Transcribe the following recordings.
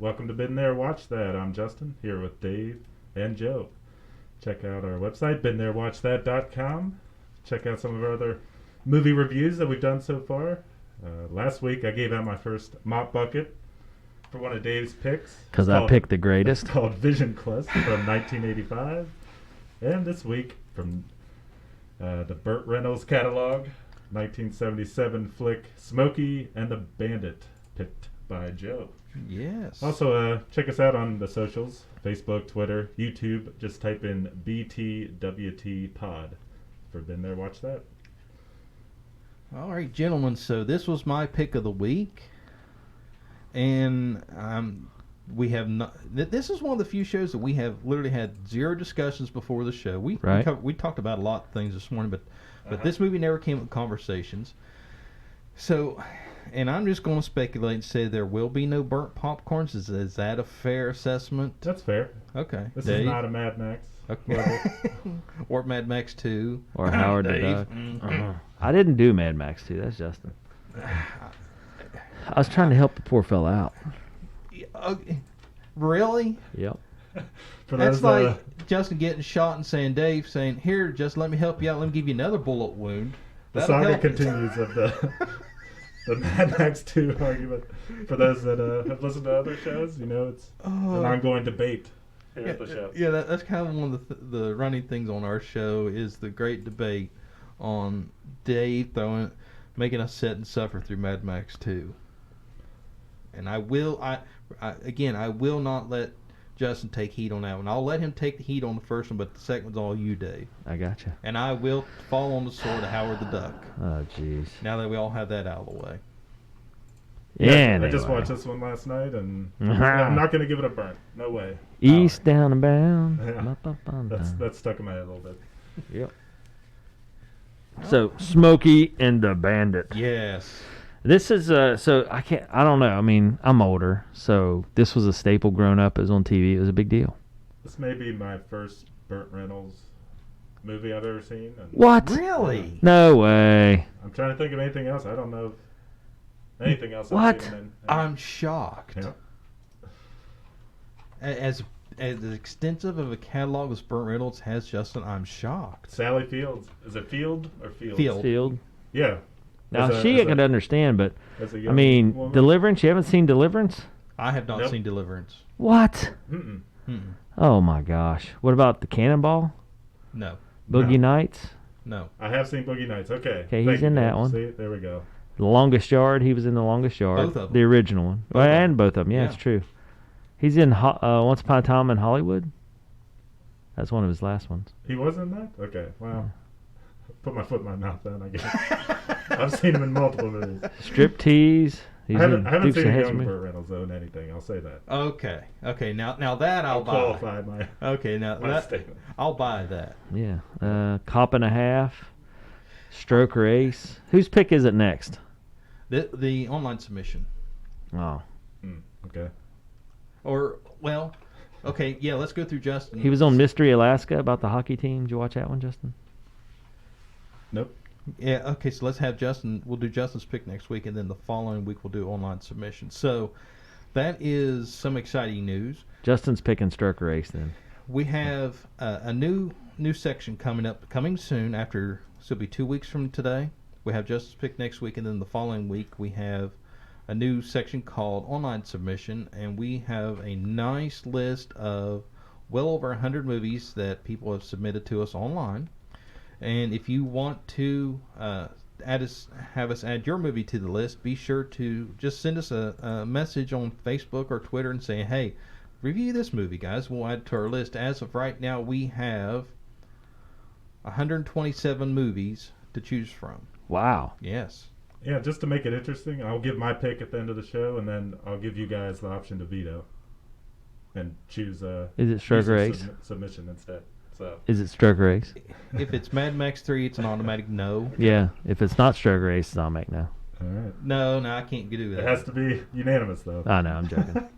Welcome to Been There, Watch That. I'm Justin, here with Dave and Joe. Check out our website, beentherewatchthat.com. Check out some of our other movie reviews that we've done so far. Last week, I gave out my first mop bucket for one of Dave's picks. Because I picked the greatest. It's called Vision Quest from 1985. And this week, from the Burt Reynolds catalog, 1977 flick Smokey and the Bandit, picked by Joe. Yes. Also, check us out on the socials, Facebook, Twitter, YouTube. Just type in BTWT Pod for Been There, Watch That. All right, gentlemen. So this was my pick of the week, and we have not. This is one of the few shows that we have literally had zero discussions before the show. We talked about a lot of things this morning, but this movie never came up conversations. So, and I'm just going to speculate and say there will be no burnt popcorns. Is that a fair assessment? That's fair. Okay. This Dave? is not a Mad Max. Okay. Or Mad Max 2. Or Howard the Duck. Mm-hmm. I didn't do Mad Max 2. That's Justin. I was trying to help the poor fella out. Really? Yep. That's like Justin getting shot and saying, Dave, saying, here, just let me help you out. Let me give you another bullet wound. The saga continues of the Mad Max 2 argument. For those that have listened to other shows, you know, it's an ongoing debate here at the show. Yeah, that's kind of one of the running things on our show is the great debate on Dave making us sit and suffer through Mad Max 2. And I will not let Justin take heat on that one. I'll let him take the heat on the first one, but the second one's all you, Dave. I gotcha. And I will fall on the sword of Howard the Duck. Oh, jeez. Now that we all have that out of the way. Yeah, I just watched this one last night, and I'm not going to give it a burn. No way. East down and bound. Yeah. That's stuck in my head a little bit. Yep. So, Smokey and the Bandit. Yes. This is I don't know. I mean, I'm older, so this was a staple growing up. It was on TV. It was a big deal. This may be my first Burt Reynolds movie I've ever seen. What? Really? No way. I'm trying to think of anything else. I don't know if anything else What? I've seen him in. I'm shocked. Yeah. As extensive of a catalog as Burt Reynolds has, Justin, I'm shocked. Sally Fields. Is it Field or Fields? Field. Yeah. Now, I could understand, but, I mean, woman? Deliverance? You haven't seen Deliverance? I have not Nope. seen Deliverance. What? Mm-mm. Oh, my gosh. What about The Cannonball? No. Boogie No. Nights? No. I have seen Boogie Nights. Okay. Okay, he's Thank you, in that Dave. one. See, there we go. The Longest Yard? He was in The Longest Yard. Both of them. The original one. Both of them. And both of them. Yeah, Yeah. it's true. He's in Once Upon a Time in Hollywood. That's one of his last ones. He was in that? Okay. Wow. Put my foot in my mouth then, I guess. I've seen him in multiple movies. Striptease. He's I haven't in Dukes seen of a young Hazzard. Burt Reynolds though in anything. I'll say that. Okay. Now that I'll buy. qualify my Okay. Now my that statement. I'll buy that. Yeah. Cop and a Half. Stroker Ace. Whose pick is it next? The online submission. Oh. Okay. Or well, okay. Yeah. Let's go through Justin. He was on Mystery Alaska about the hockey team. Did you watch that one, Justin? Nope. Yeah, okay, so let's have Justin. We'll do Justin's pick next week, and then the following week we'll do online submission. So that is some exciting news. Justin's picking Stroker Ace then. We have a new section coming soon. After so it'll be 2 weeks from today. We have Justin's pick next week, and then the following week we have a new section called online submission, and we have a nice list of well over 100 movies that people have submitted to us online. And if you want to have us add your movie to the list, be sure to just send us a message on Facebook or Twitter and say, hey, review this movie, guys. We'll add it to our list. As of right now, we have 127 movies to choose from. Wow. Yes. Yeah, just to make it interesting, I'll give my pick at the end of the show, and then I'll give you guys the option to veto and choose Is it Stroker Ace? Submission instead. So Is it Stroker Ace? If it's Mad Max 3, it's an automatic no. Yeah. If it's not Stroker Ace, I'll make no. all right. No, I can't do that. It has to be unanimous though. I know, I'm joking.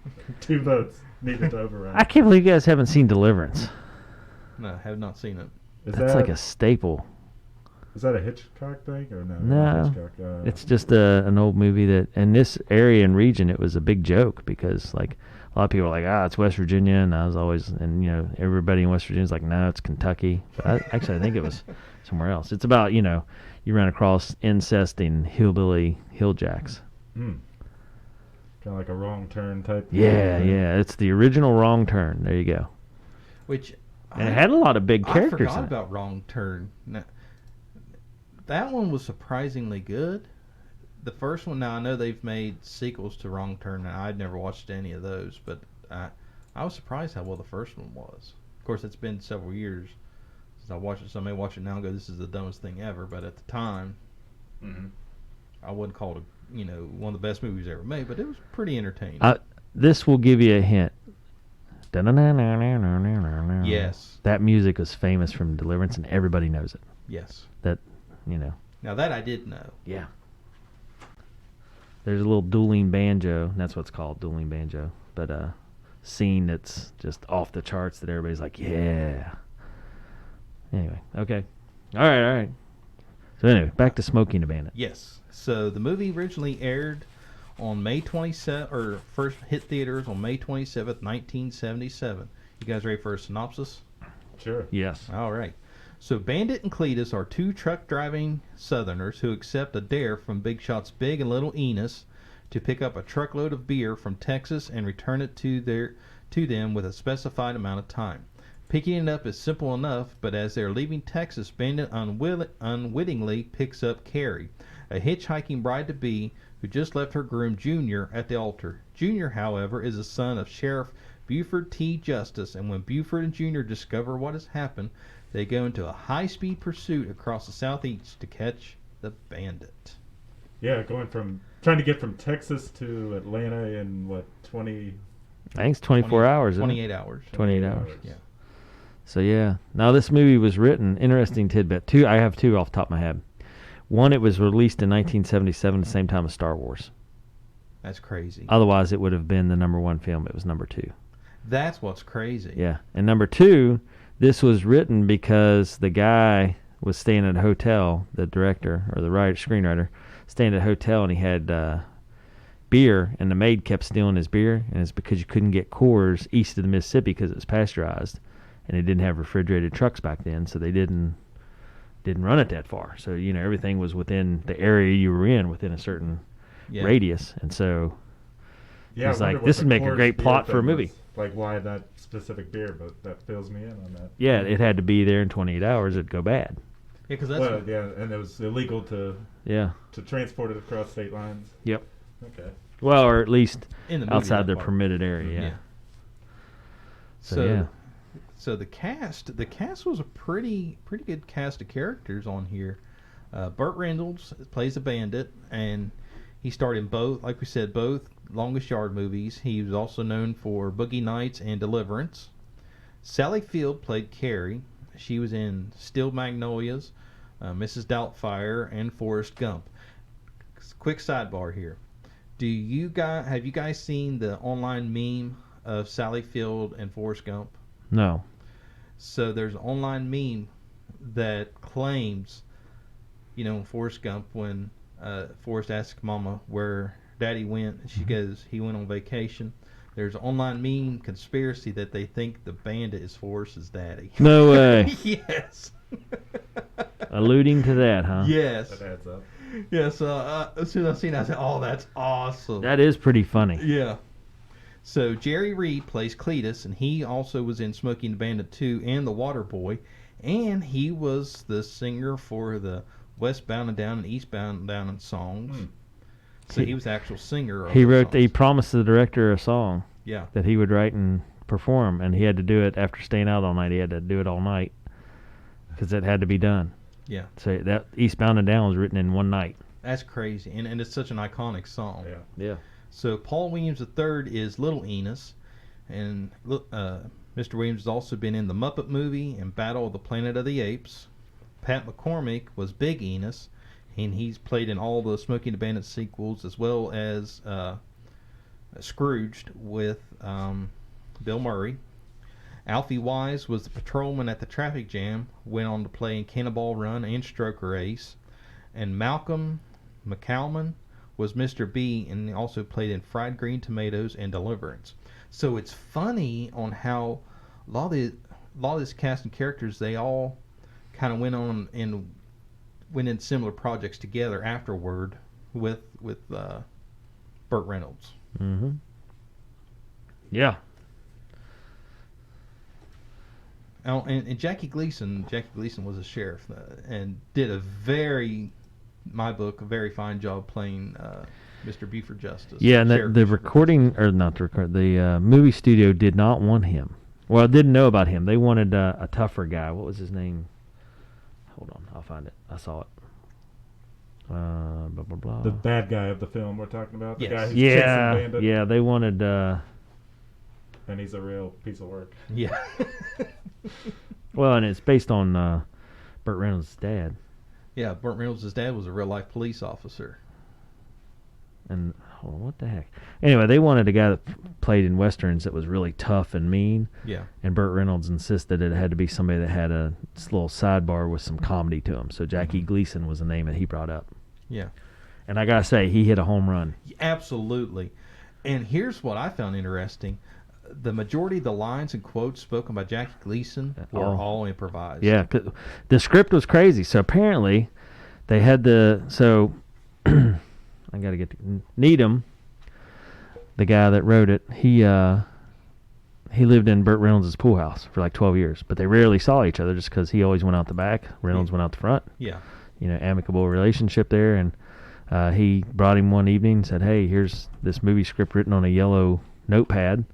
2 votes needed to override. I can't believe you guys haven't seen Deliverance. No, have not seen it. Is That's that like a staple. Is that a Hitchcock thing or no? No, Hitchcock, it's just an old movie that in this area and region it was a big joke because like a lot of people were like, it's West Virginia, and I was always, and you know, everybody in West Virginia is like, no, it's Kentucky. But I think it was somewhere else. It's about, you know, you run across incesting hillbilly hilljacks. kind of like a Wrong Turn type. Yeah, yeah, it's the original Wrong Turn. There you go. Which And it had a lot of big characters I forgot in it. about Wrong Turn. Now, that one was surprisingly good. The first one, now I know they've made sequels to Wrong Turn, and I'd never watched any of those, but I was surprised how well the first one was. Of course, it's been several years since I watched it, so I may watch it now and go, this is the dumbest thing ever, but at the time, I wouldn't call it, one of the best movies ever made, but it was pretty entertaining. This will give you a hint. Yes. That music was famous from Deliverance, and everybody knows it. Yes. That, you know. Now that I did know. Yeah. There's a little dueling banjo. That's what it's called, dueling banjo. But scene that's just off the charts that everybody's like, yeah. Anyway, okay. All right. So anyway, back to Smokey and the Bandit. Yes. So the movie originally aired on May 27th, or first hit theaters on May 27th, 1977. You guys ready for a synopsis? Sure. Yes. All right. So Bandit and Cletus are two truck-driving Southerners who accept a dare from Big Shots Big and Little Enos to pick up a truckload of beer from Texas and return it to them with a specified amount of time. Picking it up is simple enough, but as they're leaving Texas, Bandit unwittingly picks up Carrie, a hitchhiking bride-to-be who just left her groom Junior at the altar. Junior, however, is the son of Sheriff Buford T. Justice, and when Buford and Junior discover what has happened, they go into a high-speed pursuit across the southeast to catch the bandit. Yeah, trying to get from Texas to Atlanta in what, 20? I think it's 24 hours. Isn't it? 28 hours. 28 hours. Yeah. So yeah. Now this movie was written, interesting tidbit. I have two off the top of my head. One, it was released in 1977, the same time as Star Wars. That's crazy. Otherwise, it would have been the #1 film. It was #2. That's what's crazy. Yeah. And #2, this was written because the guy was staying at a hotel, the director or the screenwriter, staying at a hotel, and he had beer, and the maid kept stealing his beer, and it's because you couldn't get Coors east of the Mississippi because it was pasteurized, and they didn't have refrigerated trucks back then, so they didn't run it that far. So, everything was within the area you were in, within a certain radius, and so it's like, this would make a great plot for a movie. Like, why that specific beer, but that fills me in on that. Yeah, it had to be there in 28 hours. It'd go bad. Yeah, because that's... and it was illegal to transport it across state lines. Yep. Okay. Well, or at least in the outside their permitted area, yeah. So the cast was a pretty good cast of characters on here. Burt Reynolds plays a bandit, and he starred in both, like we said, both Longest Yard movies. He was also known for Boogie Nights and Deliverance. Sally Field played Carrie. She was in Steel Magnolias, Mrs. Doubtfire, and Forrest Gump. Quick sidebar here. Have you guys seen the online meme of Sally Field and Forrest Gump? No. So there's an online meme that claims, Forrest Gump, when Forrest asks Mama where Daddy went, she goes, he went on vacation. There's an online meme conspiracy that they think the bandit is Forrest's daddy. No way. Yes. Alluding to that, huh? Yes. That adds up. Yeah, so as soon as I seen it, I said, oh, that's awesome. That is pretty funny. Yeah. So Jerry Reed plays Cletus, and he also was in Smokey and the Bandit 2 and The Water Boy, and he was the singer for the Westbound and Down and Eastbound and Down songs. So he was the actual singer of He promised the director a song that he would write and perform, and he had to do it after staying out all night. He had to do it all night because it had to be done. Yeah. So that Eastbound and Down was written in one night. That's crazy, and it's such an iconic song. Yeah. So Paul Williams III is Little Enos, and Mr. Williams has also been in the Muppet Movie and Battle of the Planet of the Apes. Pat McCormick was Big Enos, and he's played in all the Smokey and the Bandit sequels, as well as Scrooged with Bill Murray. Alfie Wise was the patrolman at the traffic jam, went on to play in Cannonball Run and Stroker Ace. And Malcolm McCalman was Mr. B and also played in Fried Green Tomatoes and Deliverance. So it's funny on how a lot of this cast and characters, they all kind of went on and went in similar projects together afterward with Burt Reynolds. Mm-hmm. Yeah. Oh, and Jackie Gleason was a sheriff and did a very fine job playing Mr. Buford Justice. Yeah, and the movie studio did not want him. Well, didn't know about him. They wanted a tougher guy. What was his name? Hold on, I'll find it. I saw it. Blah, blah, blah. The bad guy of the film we're talking about. The Yes. guy who's chasing Bandit. Yeah, they wanted... and he's a real piece of work. Yeah. well, and it's based on Burt Reynolds' dad. Yeah, Burt Reynolds' dad was a real-life police officer. And what the heck? Anyway, they wanted a guy that played in westerns that was really tough and mean. Yeah. And Burt Reynolds insisted it had to be somebody that had a little sidebar with some comedy to him. So Jackie Gleason was the name that he brought up. Yeah. And I gotta say, he hit a home run. Absolutely. And here's what I found interesting. The majority of the lines and quotes spoken by Jackie Gleason were all improvised. Yeah, 'cause the script was crazy. So apparently, they had I got to get to Needham, the guy that wrote it. He lived in Burt Reynolds' pool house for like 12 years, but they rarely saw each other just because he always went out the back. Reynolds went out the front. Yeah. Amicable relationship there. And he brought him one evening and said, "Hey, here's this movie script written on a yellow notepad."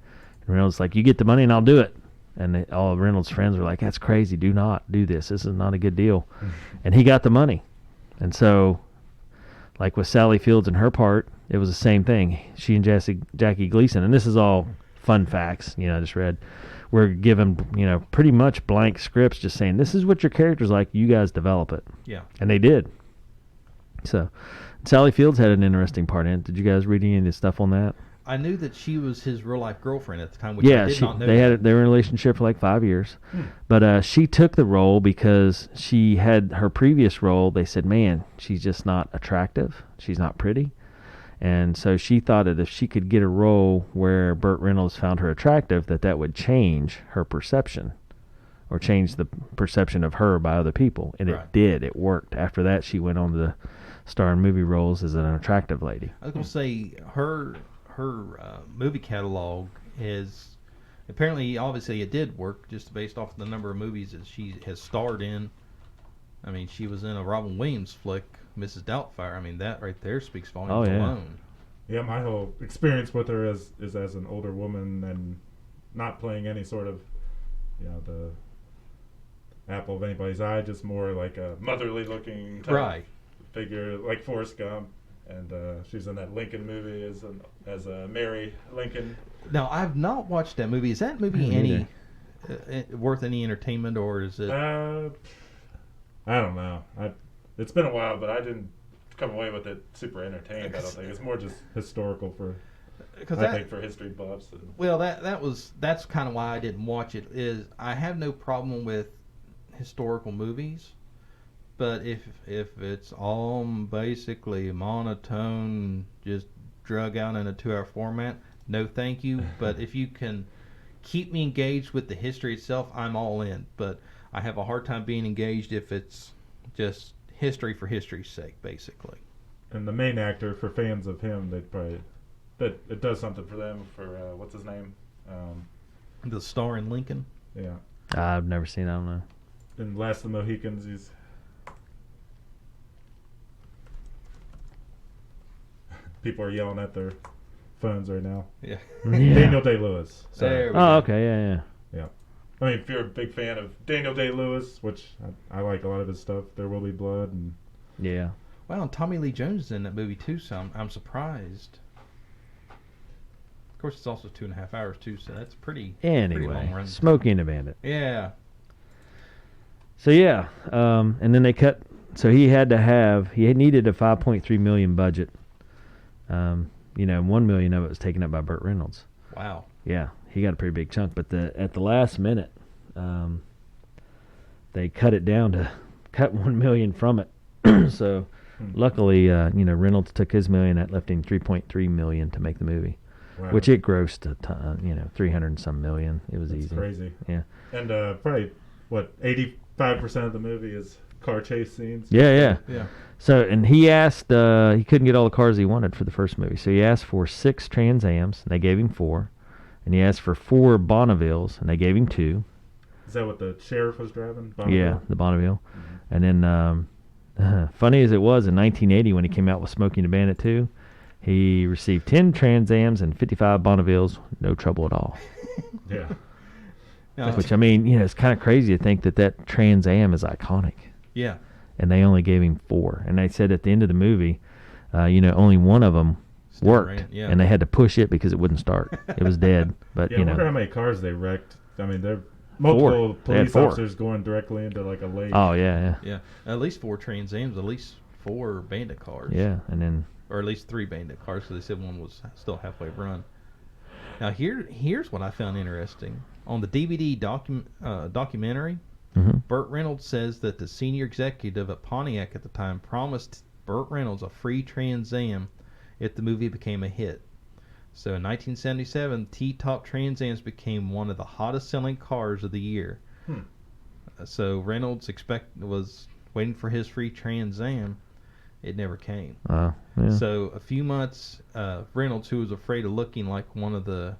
And Reynolds like, "You get the money and I'll do it." And all of Reynolds' friends were like, "That's crazy. Do not do this. This is not a good deal." And he got the money. And so, like with Sally Fields and her part, it was the same thing. She and Jackie Gleason, and this is all fun facts, I just read, were given, pretty much blank scripts just saying, this is what your character's like, you guys develop it. Yeah. And they did. So, Sally Fields had an interesting part in it. Did you guys read any of the stuff on that? I knew that she was his real-life girlfriend at the time, which I did not know. They were in a relationship for like 5 years. But she took the role because she had her previous role. They said, man, she's just not attractive. She's not pretty. And so she thought that if she could get a role where Burt Reynolds found her attractive, that would change her perception or change the perception of her by other people. And it did. It worked. After that, she went on to star in movie roles as an attractive lady. I was going to say, her movie catalog is apparently, obviously it did work just based off the number of movies that she has starred in. I mean, she was in a Robin Williams flick, Mrs. Doubtfire. I mean, that right there speaks volumes alone. Yeah, my whole experience with her is as an older woman and not playing any sort of, the apple of anybody's eye, just more like a motherly looking type figure, like Forrest Gump. And she's in that Lincoln movie as Mary Lincoln. Now, I've not watched that movie. Is that movie worth any entertainment, or is it? I don't know. It's been a while, but I didn't come away with it super entertained. I don't think it's more just historical for history buffs. Well, that's kind of why I didn't watch it. Is I have no problem with historical movies. But if it's all basically monotone, just drug out in a 2-hour format, no thank you. But if you can keep me engaged with the history itself, I'm all in. But I have a hard time being engaged if it's just history for history's sake, basically. And the main actor, for fans of him, that it does something for them. For what's his name? The star in Lincoln. Yeah. I've never seen. I don't know. In Last of the Mohicans, he's. People are yelling at their phones right now. Yeah. Daniel Day-Lewis. Okay, yeah. I mean, if you're a big fan of Daniel Day-Lewis, which I like a lot of his stuff, There Will Be Blood, and yeah. Well, and Tommy Lee Jones is in that movie too, so I'm surprised. Of course, it's also 2.5 hours too, so that's pretty. Anyway, pretty long run. Smokey and the Bandit. Yeah. So yeah, and then they cut. So he needed a $5.3 million budget. $1 million of it was taken up by Burt Reynolds. Wow. Yeah, he got a pretty big chunk. But at the last minute, they cut it down to cut $1 million from it. So luckily, Reynolds took his $1 million. That left him $3.3 million to make the movie, Wow. which it grossed a ton, 300 and some million. It was That's easy. crazy. Yeah. And probably 85% of the movie is car chase scenes. Yeah. Yeah. So, and he asked, he couldn't get all the cars he wanted for the first movie. So he asked for 6 Trans Ams, and they gave him 4. And he asked for 4 Bonnevilles, and they gave him 2. Is that what the sheriff was driving? Yeah, Bonneville? the Bonneville. And then, funny as it was, in 1980 when he came out with Smokey and the Bandit 2, he received 10 Trans Ams and 55 Bonnevilles, no trouble at all. Yeah. Now, Which, I mean, it's kind of crazy to think that Trans Am is iconic. yeah. And they only gave him 4. And they said at the end of the movie, only one of them Still worked. ran, yeah. And they had to push it because it wouldn't start. It was dead. But, Yeah, I wonder how many cars they wrecked. I mean, there are 4. multiple They had police 4. officers going directly into like a lake. Oh, yeah. Yeah. At least 4 Trans Ams, at least 4 Bandit cars. Yeah, and then... Or at least 3 Bandit cars, because they said one was still halfway run. Now, here's what I found interesting. On the DVD documentary, Burt Reynolds says that the senior executive at Pontiac at the time promised Burt Reynolds a free Trans Am if the movie became a hit. So in 1977, T-Top Trans Ams became one of the hottest selling cars of the year. So Reynolds was waiting for his free Trans Am. It never came. Yeah. So a few months, Reynolds, who was afraid of looking like one of the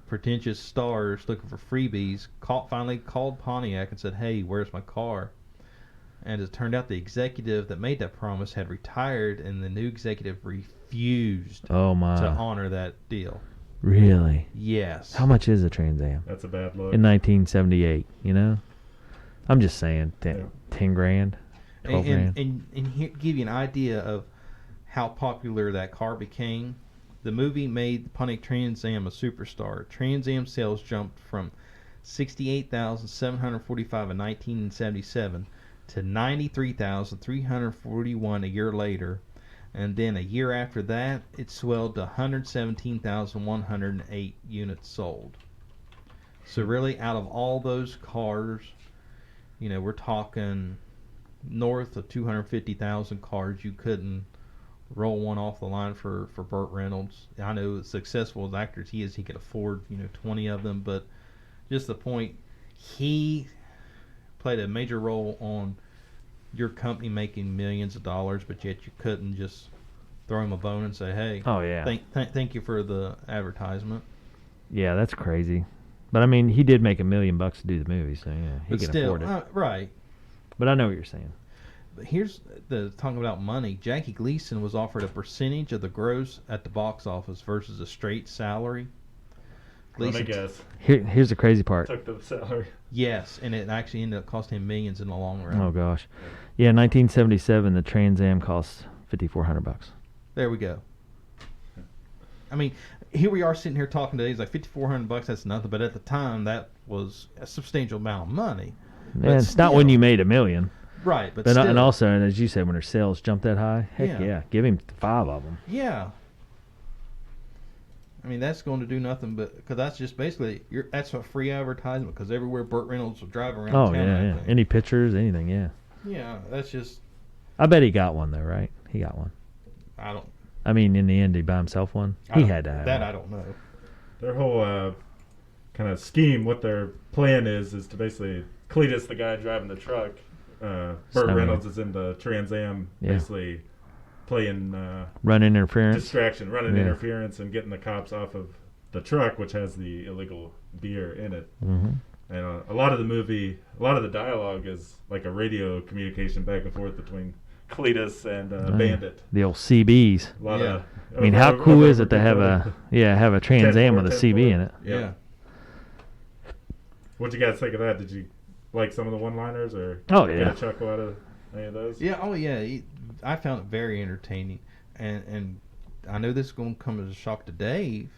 pretentious stars looking for freebies, finally called Pontiac and said, "Hey, where's my car?" And it turned out the executive that made that promise had retired, and the new executive refused Oh, my. to honor that deal. Really? Yes. How much is a Trans Am? That's a bad look. In 1978, I'm just saying, 10 grand, 12 grand. And here, give you an idea of how popular that car became. The movie made the Pontiac Trans Am a superstar. Trans Am sales jumped from 68,745 in 1977 to 93,341 a year later. And then a year after that, it swelled to 117,108 units sold. So really, out of all those cars, we're talking north of 250,000 cars. You couldn't roll one off the line for Burt Reynolds. I know as successful as actor as he is, he could afford 20 of them, but just the point, he played a major role on your company making millions of dollars, but yet you couldn't just throw him a bone and say, "Hey, Oh, yeah. thank you for the advertisement." Yeah, that's crazy. But, I mean, he did make $1 million to do the movie, so, yeah, he But can still, afford it. right. But I know what you're saying. But here's talking about money. Jackie Gleason was offered a percentage of the gross at the box office versus a straight salary. Let me guess. Here's the crazy part. Took the salary. Yes, and it actually ended up costing him millions in the long run. Oh, gosh. Yeah, 1977, the Trans Am cost $5,400. There we go. I mean, here we are sitting here talking today. It's like $5,400. That's nothing, but at the time, that was a substantial amount of money. Yeah, it's not when you made $1 million. Right, but But still. and also, and as you said, when their sales jumped that high, heck yeah, give him 5 of them. Yeah. I mean, that's going to do nothing but because that's just basically that's a free advertisement because everywhere Burt Reynolds will drive around Oh, town. yeah. Any pictures, anything, yeah. Yeah, that's just I bet he got one, though, right? He got one. I don't. I mean, in the end, did he buy himself one? He had to have that. one. I don't know. Their whole kind of scheme, what their plan is to basically Cletus, the guy driving the truck. Burt Reynolds is in the Trans Am, basically playing running interference, running interference, and getting the cops off of the truck, which has the illegal beer in it. Mm-hmm. And a lot of the dialogue is like a radio communication back and forth between Cletus and Bandit. The old CBs. I mean, how cool is it to have a Trans Am with a CB in it? Yeah. What'd you guys think of that? Did you like some of the one-liners, or get a chuckle out of any of those? Yeah. Oh, yeah. I found it very entertaining, and I know this is going to come as a shock to Dave,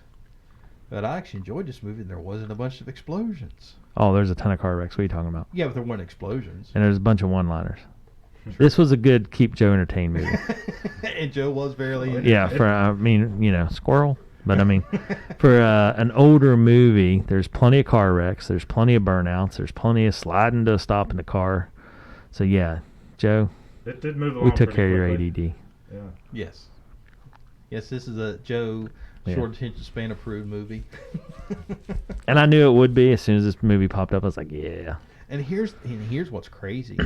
but I actually enjoyed this movie. And there wasn't a bunch of explosions. Oh, there's a ton of car wrecks. What are you talking about? Yeah, but there weren't explosions. And there's a bunch of one-liners. This was a good keep Joe entertained movie. And Joe was barely. Yeah, squirrel. But I mean, for an older movie, there's plenty of car wrecks, there's plenty of burnouts, there's plenty of sliding to a stop in the car. So yeah, Joe, It did move along. we took pretty care of your quickly. ADD. Yeah. Yes. Yes, this is a Joe Yeah. short attention span approved movie. And I knew it would be as soon as this movie popped up. I was like, yeah. And here's what's crazy.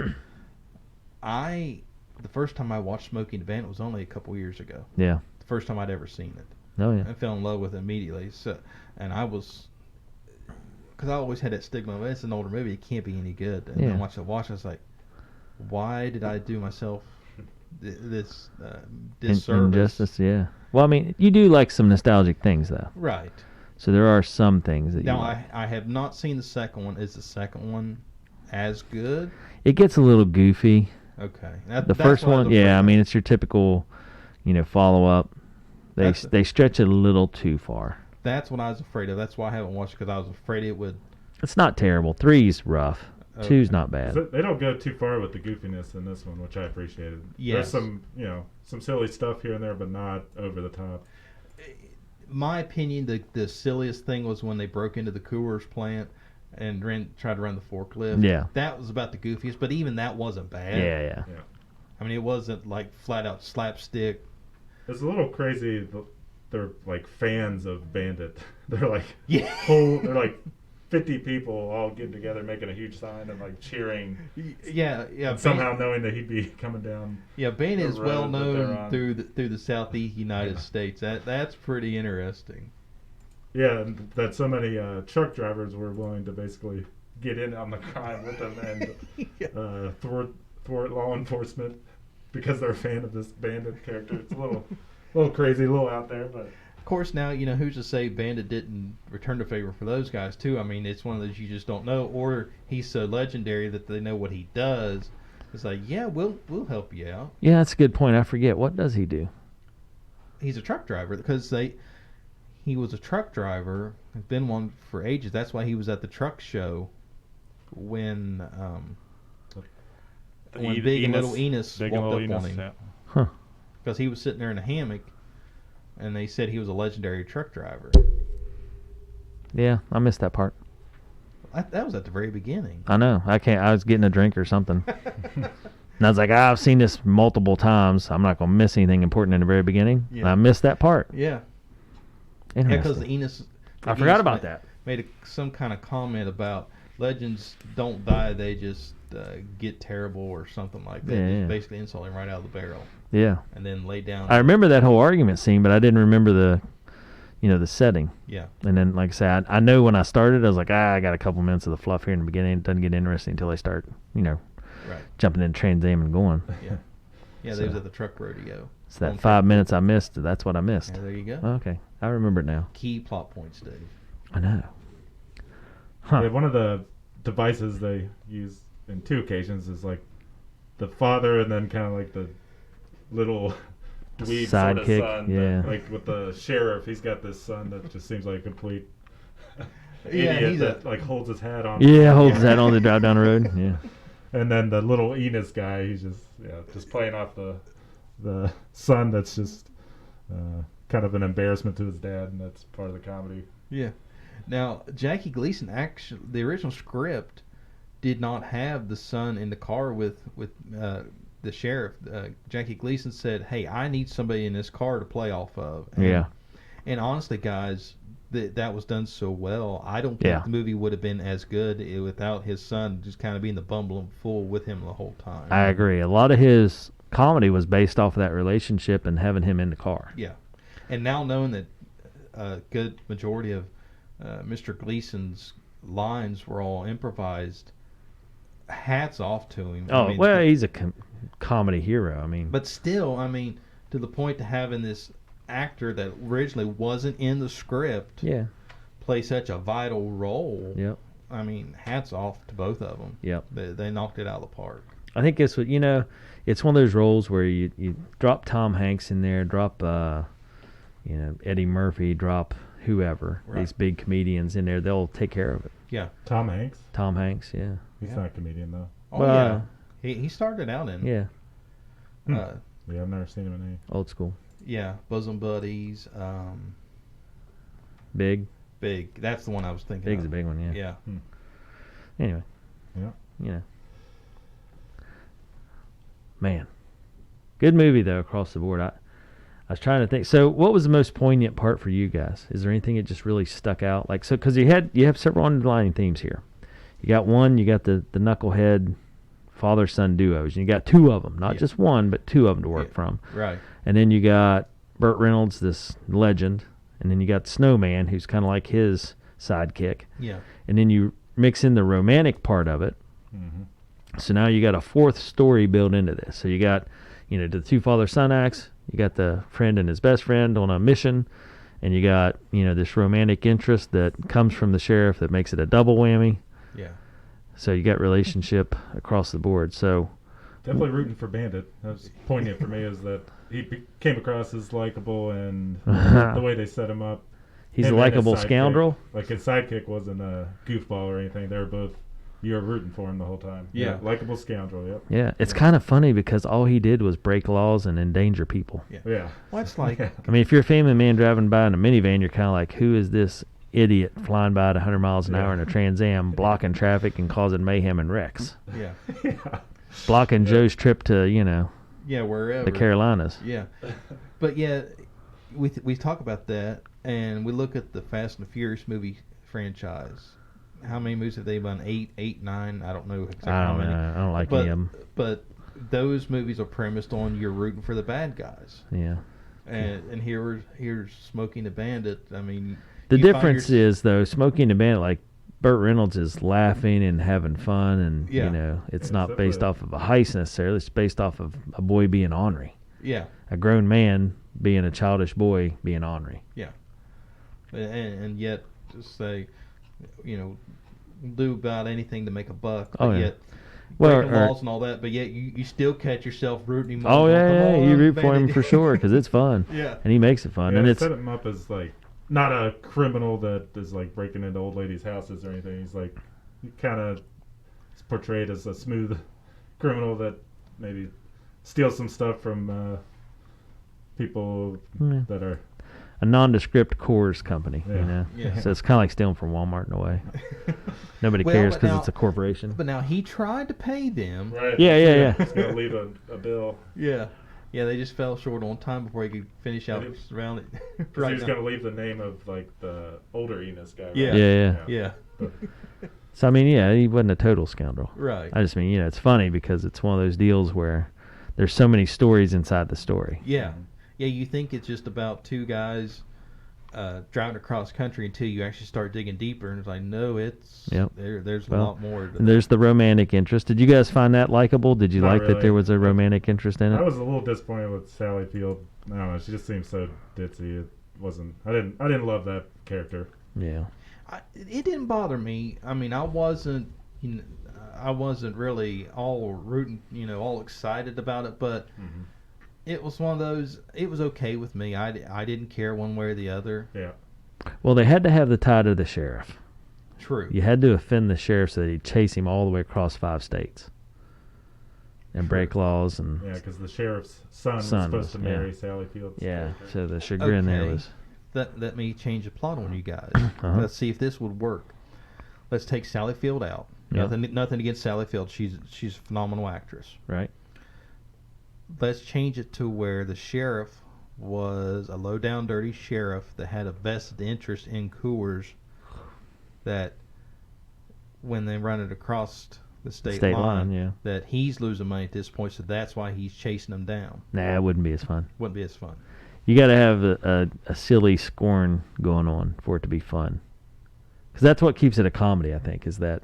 The first time I watched Smokey and the Bandit was only a couple years ago. Yeah. The first time I'd ever seen it. Oh yeah. I fell in love with it immediately. So, and I was, because I always had that stigma of it's an older movie, it can't be any good. And Yeah. then once I watched, I was like, why did I do myself this disservice? Injustice, yeah. Well, I mean, you do like some nostalgic things though. Right. So there are some things that Now you like. I have not seen the second one. Is the second one as good? It gets a little goofy. Okay. The first one, yeah, I mean, it's your typical, follow up. They stretch it a little too far. That's what I was afraid of. That's why I haven't watched it, because I was afraid it would. It's not terrible. 3's rough. Okay. 2's not bad. So they don't go too far with the goofiness in this one, which I appreciated. Yes. There's some silly stuff here and there, but not over the top. My opinion, the silliest thing was when they broke into the Coors plant and tried to run the forklift. Yeah. That was about the goofiest, but even that wasn't bad. Yeah. I mean, it wasn't like flat out slapstick. It's a little crazy. They're like fans of Bandit. They're like Yeah. they're like 50 people all getting together, making a huge sign and like cheering. Yeah. And somehow knowing that he'd be coming down. Yeah, Bandit is the road well that they're known on. through the Southeast United States. That's pretty interesting. Yeah, and that so many truck drivers were willing to basically get in on the crime with them and thwart law enforcement because they're a fan of this Bandit character. It's a little crazy, a little out there, but Of course, now, who's to say Bandit didn't return the favor for those guys, too? I mean, it's one of those you just don't know. Or he's so legendary that they know what he does. It's like, yeah, we'll help you out. Yeah, that's a good point. I forget. What does he do? He's a truck driver because he was a truck driver. He's been one for ages. That's why he was at the truck show when Big and Little Enos walked up on him. Yeah. Huh. Because he was sitting there in a hammock, and they said he was a legendary truck driver. Yeah, I missed that part. That was at the very beginning. I know. I was getting a drink or something. And I was like, I've seen this multiple times. I'm not going to miss anything important in the very beginning. Yeah. And I missed that part. Yeah. Yeah, Interesting. because Enos. I forgot about that. Made some kind of comment about legends don't die; they just get terrible or something like that. Yeah, Just yeah. basically insult him right out of the barrel, Yeah. and then lay down. I remember that whole argument scene, but I didn't remember the setting. Yeah. And then, like I said, I know when I started, I was like, I got a couple minutes of the fluff here in the beginning. It doesn't get interesting until they start, Right. jumping in Trans Am and going. Yeah. Yeah, So- they was at the truck rodeo. So that On 5 minutes I missed, that's what I missed. Yeah, there you go. Okay. I remember it now. Key plot points, Dave. I know. Huh. yeah, one of the devices they use in 2 occasions is like the father and then kind of like the little dweeb sort of Sidekick, son. yeah. Like with the sheriff, he's got this son that just seems like a complete Yeah, idiot he's that like holds his hat on. Yeah, holds his hat on the drive down the road. Yeah. And then the little Enos guy, he's just playing off the son that's just kind of an embarrassment to his dad, and that's part of the comedy. Yeah. Now, Jackie Gleason actually, the original script did not have the son in the car with the sheriff. Jackie Gleason said, "Hey, I need somebody in this car to play off of." Yeah. And honestly, guys, that was done so well. I don't think Yeah. the movie would have been as good without his son just kind of being the bumbling fool with him the whole time. I agree. A lot of his comedy was based off of that relationship and having him in the car. Yeah. And now knowing that a good majority of Mr. Gleason's lines were all improvised, hats off to him. Oh, well, he's a comedy hero. I mean, But still, to the point to having this actor that originally wasn't in the script yeah. play such a vital role. Yep. Hats off to both of them. Yep. They knocked it out of the park. I think it's what it's one of those roles where you drop Tom Hanks in there, drop Eddie Murphy, drop whoever, Right. these big comedians in there, they'll take care of it. Yeah. Tom Hanks, Tom Hanks, yeah. he's Yeah. not a comedian though. Oh, Well, yeah. He started out in Yeah, Yeah, I've never seen him in any. old school. Bosom Buddies. Big. Big. That's the one I was thinking Big's of. a big one, yeah. Yeah. Anyway. Yeah. You know. Man. Good movie, though, across the board. I was trying to think. So, what was the most poignant part for you guys? Is there anything that just really stuck out? Like, so, because you have several underlying themes here. You got one, you got the knucklehead father-son duos. And you got two of them, not just one, but two of them to work from. Right. And then you got Burt Reynolds, this legend. And then you got Snowman, who's kind of like his sidekick. Yeah. And then you mix in the romantic part of it. Mm-hmm. So now you got a fourth story built into this. So you got, the two father-son acts. You got the friend and his best friend on a mission. And you got, this romantic interest that comes from the sheriff that makes it a double whammy. Yeah. So you got relationship across the board. So definitely rooting for Bandit. That was poignant for me is that he came across as likable and the way they set him up. He's Him a and likable his sidekick. scoundrel. Like his sidekick wasn't a goofball or anything. They were both, you were rooting for him the whole time. Yeah. Likable scoundrel, yep. Yeah, it's kind of funny because all he did was break laws and endanger people. Yeah. Well, it's like, I mean, if you're a family man driving by in a minivan, you're kind of like, who is this idiot flying by at 100 miles an hour in a Trans Am, blocking traffic and causing mayhem and wrecks? yeah. Yeah. Blocking Joe's trip to, Yeah, wherever. the Carolinas. Yeah. But yeah, we talk about that, and we look at the Fast and the Furious movie franchise. How many movies have they done? 8, 9? I don't know exactly I how don't many. know. I don't like any of them. But those movies are premised on you're rooting for the bad guys. Yeah. And here's Smokey and the Bandit. I mean, The you find difference is, though, Smokey and the Bandit, like, Burt Reynolds is laughing and having fun, and, Yeah. it's Yeah, not based off of a heist necessarily. It's based off of a boy being ornery. Yeah, A grown man being a childish boy being ornery. yeah. And yet, just say, do about anything to make a buck. Oh, But yeah. yet, Well, breaking laws and all that, but yet you still catch yourself rooting him on. Oh, Come yeah, you on, root for him Bandit. for sure because it's fun. Yeah. And he makes it fun. Yeah, And they it's set him up as like not a criminal that is like breaking into old ladies' houses or anything. He's like he kind of is portrayed as a smooth criminal that maybe steals some stuff from people that are a nondescript Coors company, Yeah. Yeah. So it's kind of like stealing from Walmart in a way. Nobody Well, cares but because now- it's a corporation. But now he tried to pay them. right. Yeah. He's gonna leave a bill. Yeah. Yeah, they just fell short on time before he could finish out around it. Because he was gonna leave the name of like the older Enos guy. Right? Yeah. Yeah. Yeah. So, I mean, yeah, he wasn't a total scoundrel. Right. I just mean, it's funny because it's one of those deals where there's so many stories inside the story. Yeah. Yeah, you think it's just about two guys driving across country until you actually start digging deeper, and it's like, no, it's there's a lot more. And there's the romantic interest. Did you guys find that likable? Did you Not like that really. there was a romantic interest in I it? was a little disappointed with Sally Field. I don't know. She just seems so ditzy. It wasn't. I didn't love that character. Yeah. It didn't bother me. I mean, I wasn't really all rooting, all excited about it, but it was one of those. It was okay with me. I didn't care one way or the other. Yeah. Well, they had to have the tie to the sheriff. True. You had to offend the sheriff so that he'd chase him all the way across 5 states and break laws and Yeah, because the sheriff's son was Son supposed to was, marry Sally Field's yeah. character. So the chagrin there Okay. was Let me change the plot on you guys. Uh-huh. Let's see if this would work. Let's take Sally Field out. Yeah. Nothing against Sally Field. She's a phenomenal actress. right. Let's change it to where the sheriff was a low down dirty sheriff that had a vested interest in Coors, that when they run it across the state line, yeah. that he's losing money at this point, so that's why he's chasing them down. Nah, it wouldn't be as fun. Wouldn't be as fun. You got to have a silly scorn going on for it to be fun. Because that's what keeps it a comedy, I think, is that,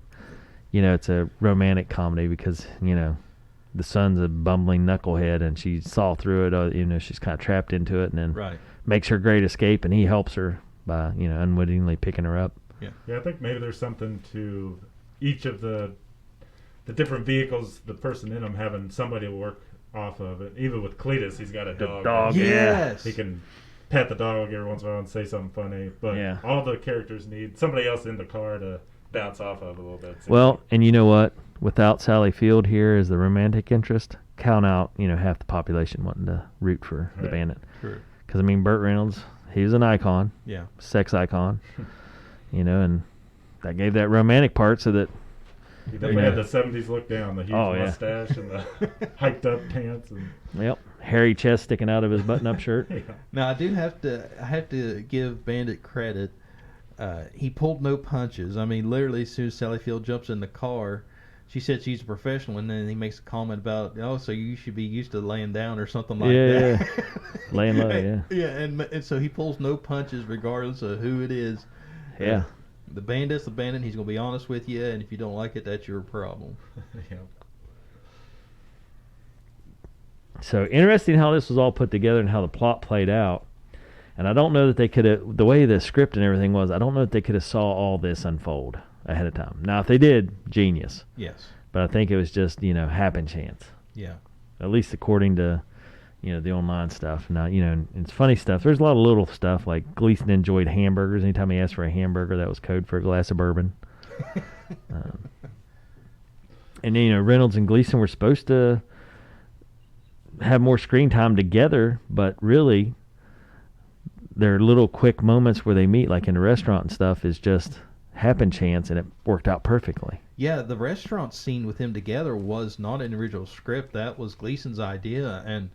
it's a romantic comedy because, the son's a bumbling knucklehead and she saw through it, she's kind of trapped into it and then Right. makes her great escape and he helps her by, unwittingly picking her up. Yeah, I think maybe there's something to each of the different vehicles, the person in them having somebody to work off of it. Even with Cletus, he's got a dog. dog, yeah. Yes. He can pet the dog every once in a while and say something funny. But Yeah. all the characters need somebody else in the car to bounce off of a little bit. Well, and you know what? Without Sally Field here as the romantic interest, count out, half the population wanting to root for the Right. Bandit. True. Because, Burt Reynolds, he was an icon, Yeah. sex icon, and that gave that romantic part so that. He definitely had the 70s look down, the huge mustache and the hiked up pants. And Yep, hairy chest sticking out of his button-up shirt. yeah. Now I have to give Bandit credit. He pulled no punches. I mean, literally, as soon as Sally Field jumps in the car, she said she's a professional, and then he makes a comment about, so you should be used to laying down or something like that. Yeah, laying low, yeah. Yeah, and so he pulls no punches regardless of who it is. Yeah. The Bandit's the Bandit. He's going to be honest with you, and if you don't like it, that's your problem. Yeah. So interesting how this was all put together and how the plot played out. And I don't know that they could have, the way the script and everything was, I don't know that they could have saw all this unfold ahead of time. Now, if they did, genius. Yes. But I think it was just, happen chance. Yeah. At least according to, the online stuff. Now, it's funny stuff. There's a lot of little stuff, like Gleason enjoyed hamburgers. Anytime he asked for a hamburger, that was code for a glass of bourbon. And then, Reynolds and Gleason were supposed to have more screen time together, but really, their little quick moments where they meet, like in the restaurant and stuff, is just happen chance, and it worked out perfectly. Yeah, the restaurant scene with them together was not an original script. That was Gleason's idea, and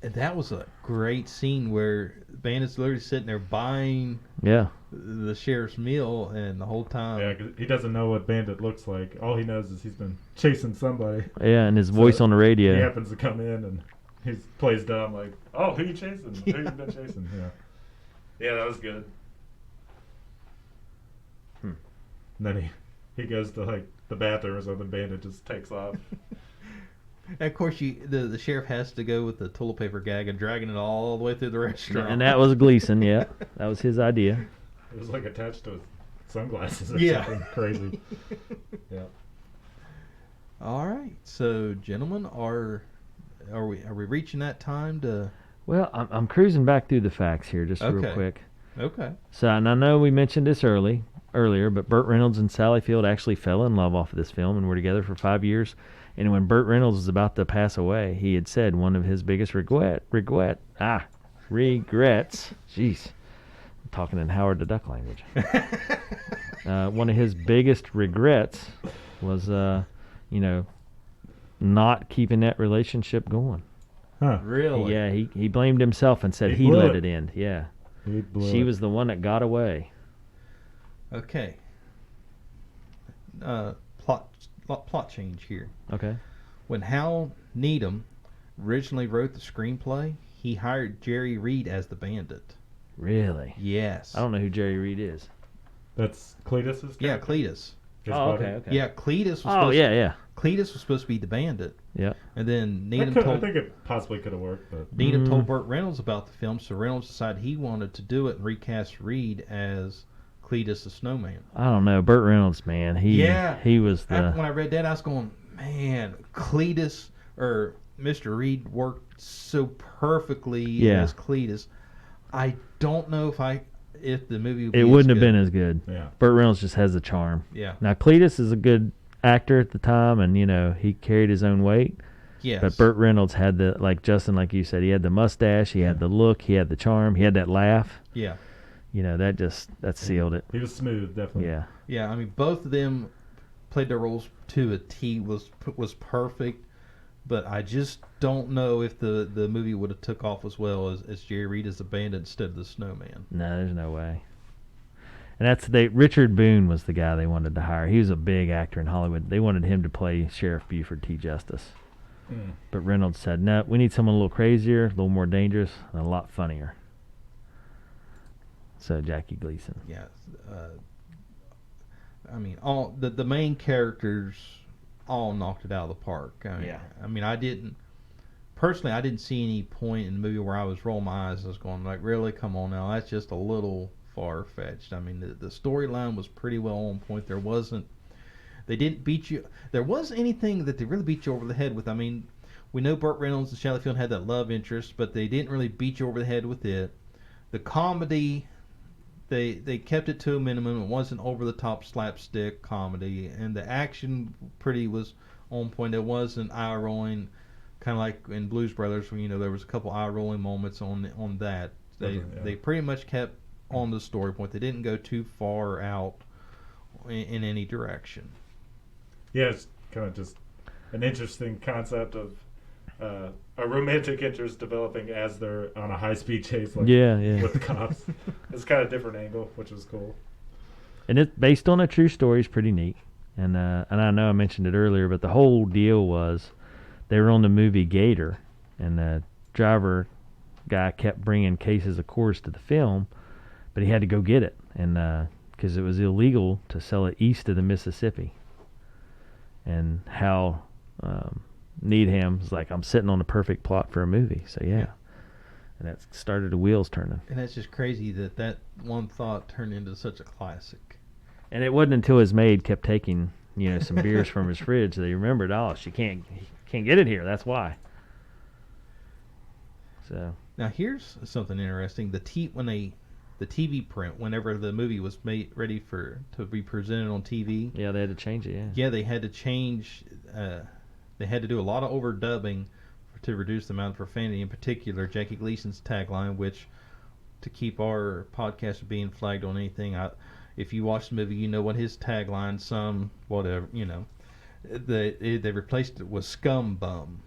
that was a great scene where Bandit's literally sitting there buying the sheriff's meal, and the whole time... Yeah, 'cause he doesn't know what Bandit looks like. All he knows is he's been chasing somebody. Yeah, and his voice on the radio. He happens to come in, and he plays dumb, like, oh, who you chasing? Who you been chasing? Yeah, that was good. And then he goes to, like, the bathroom or something. Bandit just takes off. And of course, the sheriff has to go with the toilet paper gag and dragging it all the way through the restaurant. And that was Gleason, yeah. That was his idea. It was like attached to his sunglasses or Yeah. something crazy. Yeah. All right, so gentlemen, are we reaching that time to? Well, I'm cruising back through the facts here just real Okay. quick. Okay. So, and I know we mentioned this earlier, but Burt Reynolds and Sally Field actually fell in love off of this film and were together for 5 years. And when Burt Reynolds was about to pass away, he had said one of his biggest regrets. Jeez, I'm talking in Howard the Duck language. One of his biggest regrets was, not keeping that relationship going. Huh. Really? Yeah, he blamed himself and said He he blew let it. it end. Yeah, He blew she it. was the one that got away. Okay. Plot change here. Okay. When Hal Needham originally wrote the screenplay, he hired Jerry Reed as the Bandit. Really? Yes. I don't know who Jerry Reed is. That's Cletus's Yeah, character? Cletus. His Oh, buddy? okay. Yeah, Cletus was. Oh, yeah. Cletus was supposed to be the Bandit, Yeah. and then I Needham I told think it possibly could have worked, but Needham told Burt Reynolds about the film, so Reynolds decided he wanted to do it and recast Reed as Cletus the Snowman. I don't know. Burt Reynolds, man. He was the... When I read that, I was going, man, Cletus or Mr. Reed worked so perfectly as Cletus. I don't know if the movie would be It wouldn't have been as good. yeah. Burt Reynolds just has the charm. Yeah. Now, Cletus is a good actor at the time, and, he carried his own weight. Yes. But Burt Reynolds had the, like Justin, like you said, he had the mustache, he had the look, he had the charm, he had that laugh. Yeah. That sealed it. He was smooth, definitely. Yeah. Yeah, I mean, both of them played their roles to a T, was perfect, but I just don't know if the movie would have took off as well as Jerry Reed as the Bandit instead of the Snowman. No, there's no way. And Richard Boone was the guy they wanted to hire. He was a big actor in Hollywood. They wanted him to play Sheriff Buford T. Justice. But Reynolds said, no, we need someone a little crazier, a little more dangerous, and a lot funnier. So Jackie Gleason. Yeah. I mean, all the main characters all knocked it out of the park. I mean, I didn't see any point in the movie where I was rolling my eyes and was going like, really, come on now, that's just a little far-fetched. I mean, the storyline was pretty well on point. They didn't beat you. There wasn't anything that they really beat you over the head with. I mean, we know Burt Reynolds and Shelley Field had that love interest, but they didn't really beat you over the head with it. The comedy, they kept it to a minimum. It wasn't over-the-top slapstick comedy, and the action was on point. There wasn't eye-rolling, kind of like in Blues Brothers, where there was a couple eye-rolling moments on that. They pretty much kept on the story point. They didn't go too far out in any direction. Yeah, it's kind of just an interesting concept of a romantic interest developing as they're on a high-speed chase, like with the cops. It's kind of a different angle, which was cool. And it's based on a true story. Is pretty neat. And I know I mentioned it earlier, but the whole deal was they were on the movie Gator, and the driver guy kept bringing cases of Coors to the film, but he had to go get it, and because it was illegal to sell it east of the Mississippi. And Hal Needham's like, I'm sitting on the perfect plot for a movie. So yeah. And that started the wheels turning. And that's just crazy that one thought turned into such a classic. And it wasn't until his maid kept taking, some beers from his fridge that he remembered, she can't get it here. That's why. So now here's something interesting. The TV print, whenever the movie was made ready to be presented on TV. Yeah, they had to change it. Yeah, they had to change. They had to do a lot of overdubbing to reduce the amount of profanity. In particular, Jackie Gleason's tagline, which, to keep our podcast from being flagged on anything, if you watch the movie, you know what his tagline, they replaced it with scum bum.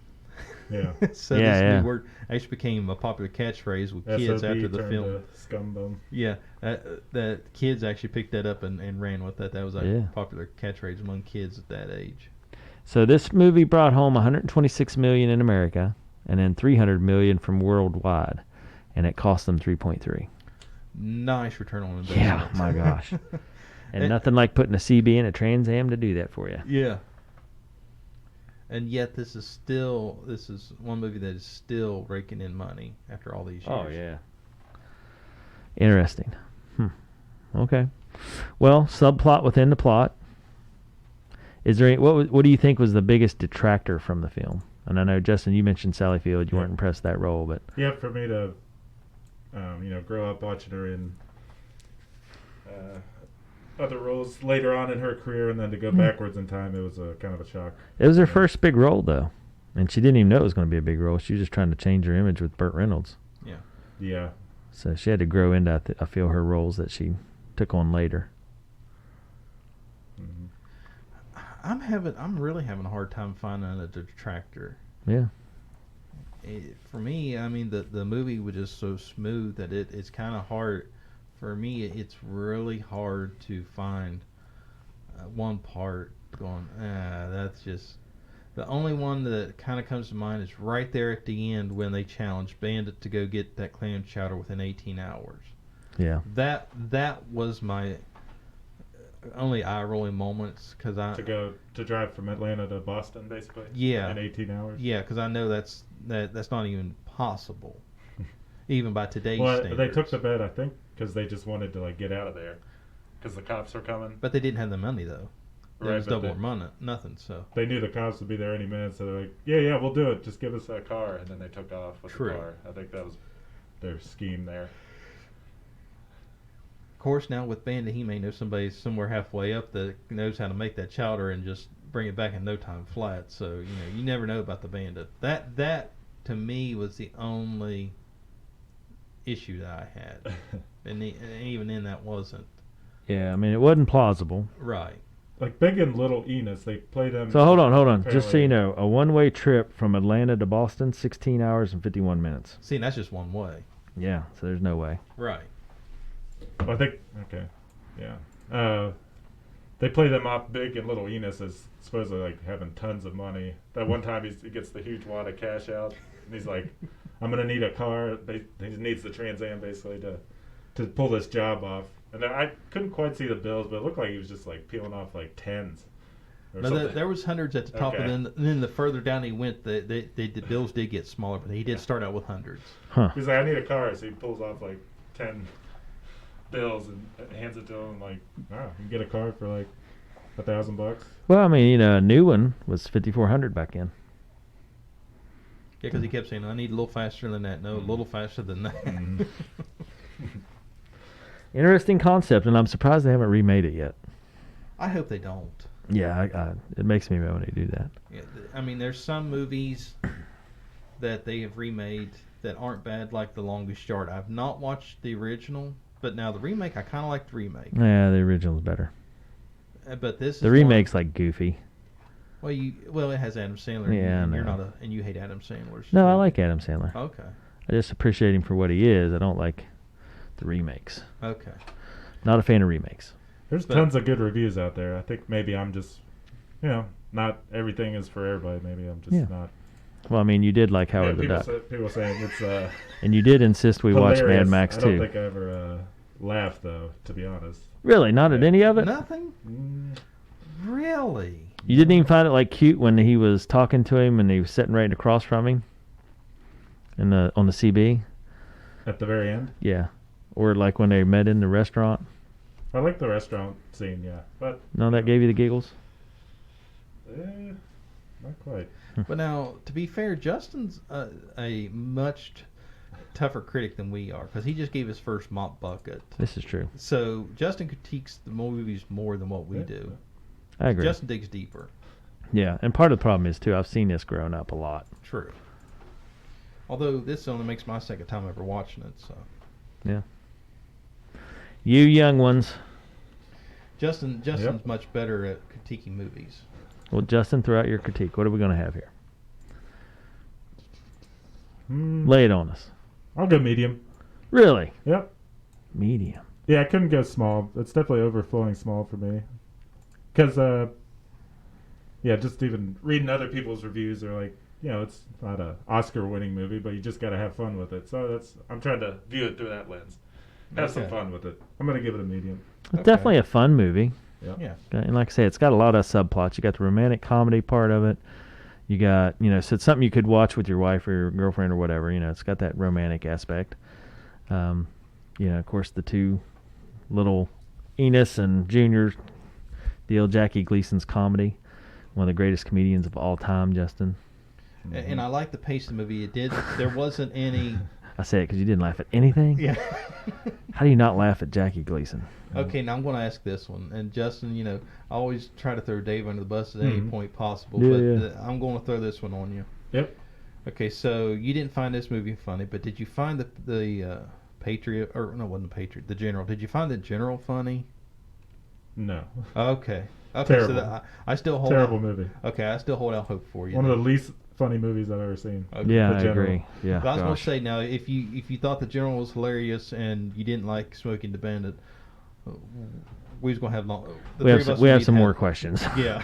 Yeah. So this new word actually became a popular catchphrase with kids after the film. Scum bum. Yeah, the kids actually picked that up and ran with that. That was a popular catchphrase among kids at that age. So this movie brought home $126 million in America, and then $300 million from worldwide, and it cost them $3.3. Nice return on investment. Yeah, my gosh. And nothing like putting a CB in a Trans Am to do that for you. Yeah. And yet this is one movie that is still raking in money after all these years. Oh, yeah. Interesting. Okay. Well, subplot within the plot. Is there what do you think was the biggest detractor from the film? And I know, Justin, you mentioned Sally Field. You weren't impressed with that role, but yeah, for me to grow up watching her in other roles later on in her career, and then to go backwards in time, it was a kind of a shock. It was her first big role, though, and she didn't even know it was going to be a big role. She was just trying to change her image with Burt Reynolds. Yeah. Yeah. So she had to grow into, I feel, her roles that she took on later. Mm-hmm. I'm really having a hard time finding a detractor. Yeah. For me, I mean, the movie was just so smooth that it's kind of hard. For me, it's really hard to find one part going, that's just... The only one that kind of comes to mind is right there at the end when they challenged Bandit to go get that clam chowder within 18 hours. Yeah. That was my only eye-rolling moments, because to drive from Atlanta to Boston, basically. Yeah. In 18 hours. Yeah, because I know that's not even possible, even by today's standards. They took the bet, I think, because they just wanted to get out of there, because the cops were coming. But they didn't have the money though. It was double or money, nothing. So they knew the cops would be there any minute, so they're like, "Yeah, we'll do it. Just give us that car." And then they took off with the car. I think that was their scheme there. Of course, now with Bandit, he may know somebody somewhere halfway up that knows how to make that chowder and just bring it back in no time flat. So you never know about the Bandit. That to me was the only issue that I had, and even then that wasn't. Yeah, I mean, it wasn't plausible. Right. Like Big and Little Enos, they play them. So hold on. Just so you know, a one-way trip from Atlanta to Boston, 16 hours and 51 minutes. See, that's just one way. Yeah, so there's no way. Right. Well, I think, okay, yeah. They play them off, Big and Little Enos, as supposedly having tons of money. That one time he gets the huge wad of cash out, and he's like, "I'm gonna need a car." He needs the Trans Am basically to pull this job off. And I couldn't quite see the bills, but it looked like he was just peeling off tens. No, there was hundreds at the top, and then the further down he went, the bills did get smaller, but he did start out with hundreds. Huh. He's like, "I need a car," so he pulls off 10 bills and hands it to him. Wow, you can get a car for $1,000. Well, I mean, a new one was $5,400 back in. Yeah, because he kept saying, "I need a little faster than that." No, a little faster than that. Mm-hmm. Interesting concept, and I'm surprised they haven't remade it yet. I hope they don't. Yeah, it makes me mad when they do that. Yeah, I mean, there's some movies that they have remade that aren't bad, like The Longest Yard. I've not watched the original, but now the remake, I kind of like the remake. Yeah, the original's better. But this is The remake's like goofy. Well, it has Adam Sandler. Yeah, and I you're know. not and you hate Adam Sandler. No, I like Adam Sandler. Okay. I just appreciate him for what he is. I don't like the remakes. Okay. Not a fan of remakes. There's tons of good reviews out there. I think maybe I'm just, not everything is for everybody. Maybe I'm just not. Well, I mean, you did like Howard the Duck. People saying it's and you did insist we watch hilarious. Mad Max I 2. don't think I ever laughed, though, to be honest. Really? Not at any of it? Nothing? Really? You didn't even find it like cute when he was talking to him and he was sitting right across from him on the CB? At the very end? Yeah. Or like when they met in the restaurant? I like the restaurant scene, yeah. But No, that gave you the giggles? not quite. But now, to be fair, Justin's a much tougher critic than we are, because he just gave his first mop bucket. This is true. So Justin critiques the movies more than what we do. I agree. Justin digs deeper. Yeah, and part of the problem is, too, I've seen this growing up a lot. True. Although this only makes my second time ever watching it, so. Yeah. You young ones. Justin's much better at critiquing movies. Well, Justin, throw out your critique. What are we going to have here? Lay it on us. I'll go medium. Really? Yep. Medium. Yeah, I couldn't go small. It's definitely overflowing small for me. Because, just even reading other people's reviews, they're like, it's not an Oscar-winning movie, but you just got to have fun with it. So I'm trying to view it through that lens. Have some fun with it. I'm going to give it a medium. It's definitely a fun movie. Yeah. And like I say, it's got a lot of subplots. You got the romantic comedy part of it. You got, so it's something you could watch with your wife or your girlfriend or whatever. It's got that romantic aspect. Of course, the two little Enos and Junior deal, Jackie Gleason's comedy. One of the greatest comedians of all time, Justin. And I like the pace of the movie. There wasn't any... I say it because you didn't laugh at anything? Yeah. How do you not laugh at Jackie Gleason? Okay, now I'm going to ask this one. And Justin, I always try to throw Dave under the bus at any point possible, but I'm going to throw this one on you. Yep. Okay, so you didn't find this movie funny, but did you find the Patriot, or no, it wasn't the Patriot, the General. Did you find the General funny? No. Okay. Terrible. So I still hold Terrible out, movie. Okay, I still hold out hope for you. One of the least funny movies I've ever seen. Okay. Yeah, The I General. agree. Yeah. But I was going to say now, if you thought the General was hilarious and you didn't like Smokey and the Bandit, we was going to have long. We have some more questions. Yeah.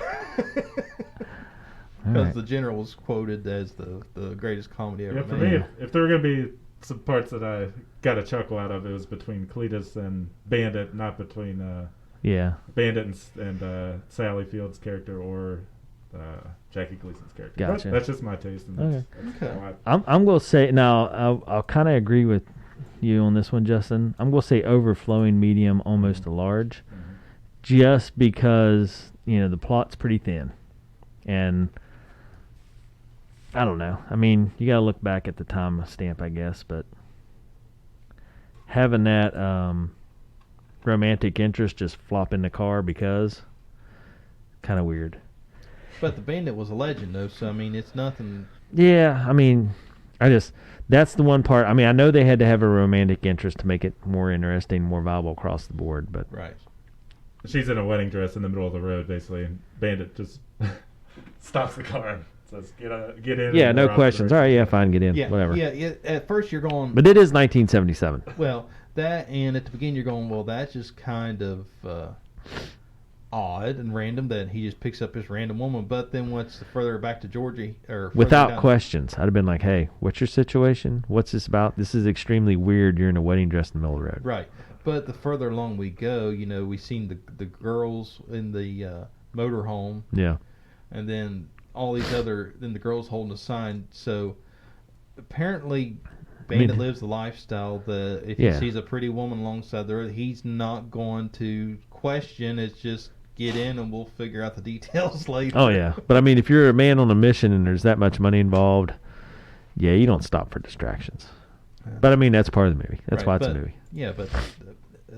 All Because right. the General was quoted as the greatest comedy ever Yeah, for made. me, if there were going to be some parts that I got a chuckle out of, it was between Cletus and Bandit, not between Bandit and Sally Field's character or Jackie Gleason's character. Gotcha. That's just my taste. And that's Okay. how I- I'm going to say, now, I'll kind of agree with you on this one, Justin. I'm going to say overflowing medium, almost a large, just because, the plot's pretty thin. And I don't know. I mean, you got to look back at the time stamp, I guess, but having that romantic interest just flop in the car because kind of weird. But the Bandit was a legend, though, so, I mean, it's nothing... Yeah, I mean, that's the one part. I mean, I know they had to have a romantic interest to make it more interesting, more viable across the board, but... Right. She's in a wedding dress in the middle of the road, basically, and Bandit just stops the car and says, get in. Yeah, and no we're off questions. the All road. right, yeah, fine, get in, Yeah, whatever. yeah, at first you're going... But it is 1977. Well, that, and at the beginning you're going, well, that's just kind of odd and random that he just picks up this random woman. But then once further back to Georgie, or further Without down- questions. I'd have been like, hey, what's your situation? What's this about? This is extremely weird. You're in a wedding dress in the middle of the road. Right. But the further along we go, we've seen the girls in the motorhome, Yeah. and then all these then the girls holding a sign. So apparently Bandit lives the lifestyle that if he sees a pretty woman alongside the road, he's not going to question. It's just get in and we'll figure out the details later. Oh, yeah. But, I mean, if you're a man on a mission and there's that much money involved, yeah, you don't stop for distractions. But, I mean, that's part of the movie. That's why it's a movie. Yeah, but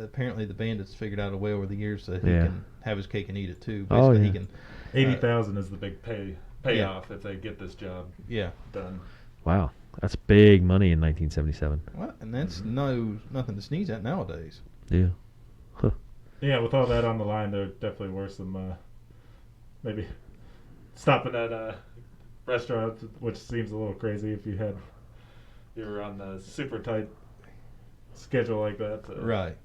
apparently the Bandit's figured out a way over the years that he can have his cake and eat it, too. Basically, he can... 80,000 is the big payoff if they get this job done. Wow. That's big money in 1977. Well, and that's nothing to sneeze at nowadays. Yeah. Huh. Yeah, with all that on the line, there definitely were some maybe stopping at a restaurant, which seems a little crazy if you were on the super tight schedule like that. Right.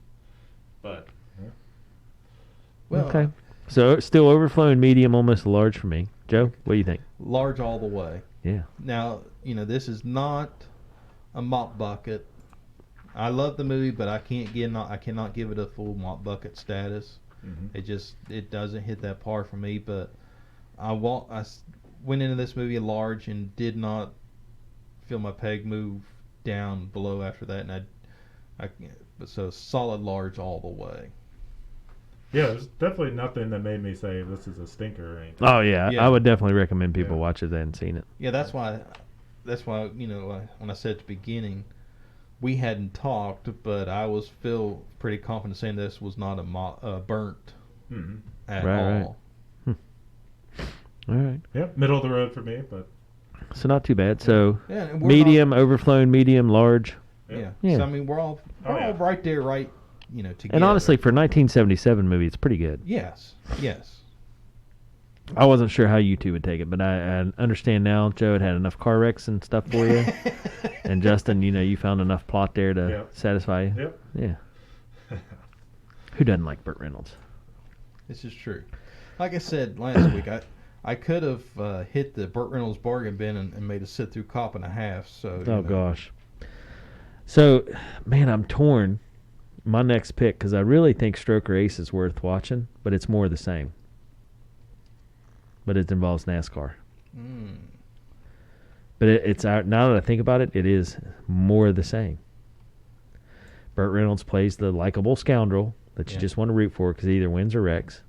But Well, Okay. So still overflowing medium, almost large for me. Joe, what do you think? large all the way. Yeah. Now, this is not a mop bucket. I love the movie, but I cannot give it a full mop bucket status. It doesn't hit that par for me. But I went into this movie large and did not feel my peg move down below after that, and so solid large all the way. yeah, there's definitely nothing that made me say this is a stinker or anything. Oh yeah, Yeah. I would definitely recommend people Yeah. watch it if they hadn't seen it. Yeah, that's why when I said at the beginning we hadn't talked, but I feel pretty confident saying this was not a burnt at Right, all. All right. Yep, middle of the road for me, but So not too bad. So Yeah, and we're medium, overflown, medium, large. Yeah. Yeah. So I mean, we're all right there, right? Together. And honestly, for a 1977 movie, it's pretty good. yes. I wasn't sure how you two would take it, but I understand now. Joe had enough car wrecks and stuff for you, and Justin, you found enough plot there to Yep. satisfy you. Yep. Yeah. Who doesn't like Burt Reynolds? This is true. Like I said last week, I could have hit the Burt Reynolds bargain bin and made a sit-through cop and a half. So. Oh gosh. So, man, I'm torn. My next pick, because I really think Stroker Ace is worth watching, but it's more of the same. But it involves NASCAR. But it's out now that I think about it, it is more of the same. Burt Reynolds plays the likable scoundrel that you just want to root for because he either wins or wrecks.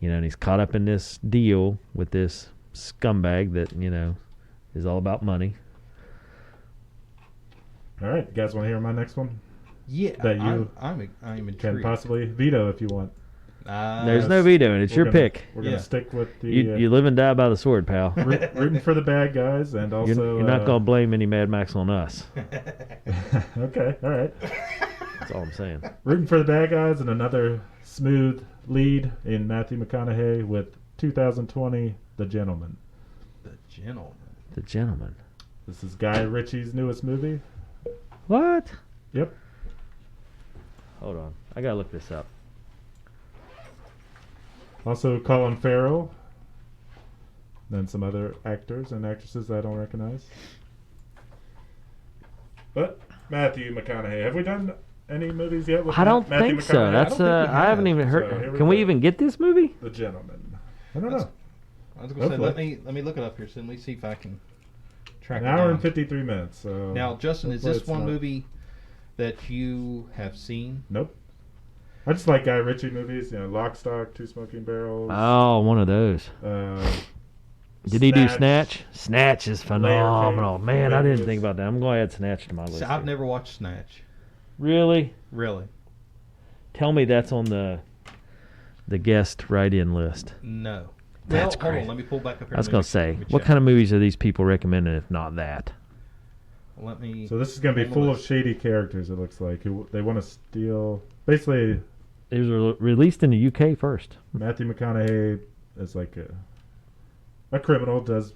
And he's caught up in this deal with this scumbag that is all about money. all right, you guys want to hear my next one? Yeah. That you I'm intrigued. Can possibly veto if you want. There's no veto, and it's your pick. We're gonna stick with the. You live and die by the sword, pal. rooting for the bad guys, and also You're not going to blame any Mad Max on us. Okay, all right. That's all I'm saying. Rooting for the bad guys, and another smooth lead in Matthew McConaughey with 2020, The Gentleman. The Gentleman. This is Guy Ritchie's newest movie. What? Yep. Hold on. I got to look this up. Also Colin Farrell. Then some other actors and actresses I don't recognize. But Matthew McConaughey. Have we done any movies yet with I don't Matthew think so. McConaughey? That's I haven't even heard. So, here we Can we go. even get this movie? The Gentleman. I don't know. I was going to say, Hopefully. let me look it up here. So let me see if I can track An it hour down. and 53 minutes. So Now, Justin, is hopefully this it's one not- movie that you have seen? Nope. I just like Guy Ritchie movies. Lock, Stock, Two Smoking Barrels. Oh, one of those. Did he do Snatch? Snatch is phenomenal. Man, I didn't think about that. I'm going to add Snatch to my list. See, I've here. never watched Snatch. Really? Really? Tell me that's on the guest write-in list. No. That's Well, hold great. on. Let me pull back up here. I was going to say, what kind of movies are these people recommending if not that? Let me. So this is going to be full of shady characters, it looks like. They want to steal... Basically, It was released in the UK first. Matthew McConaughey is like a criminal, does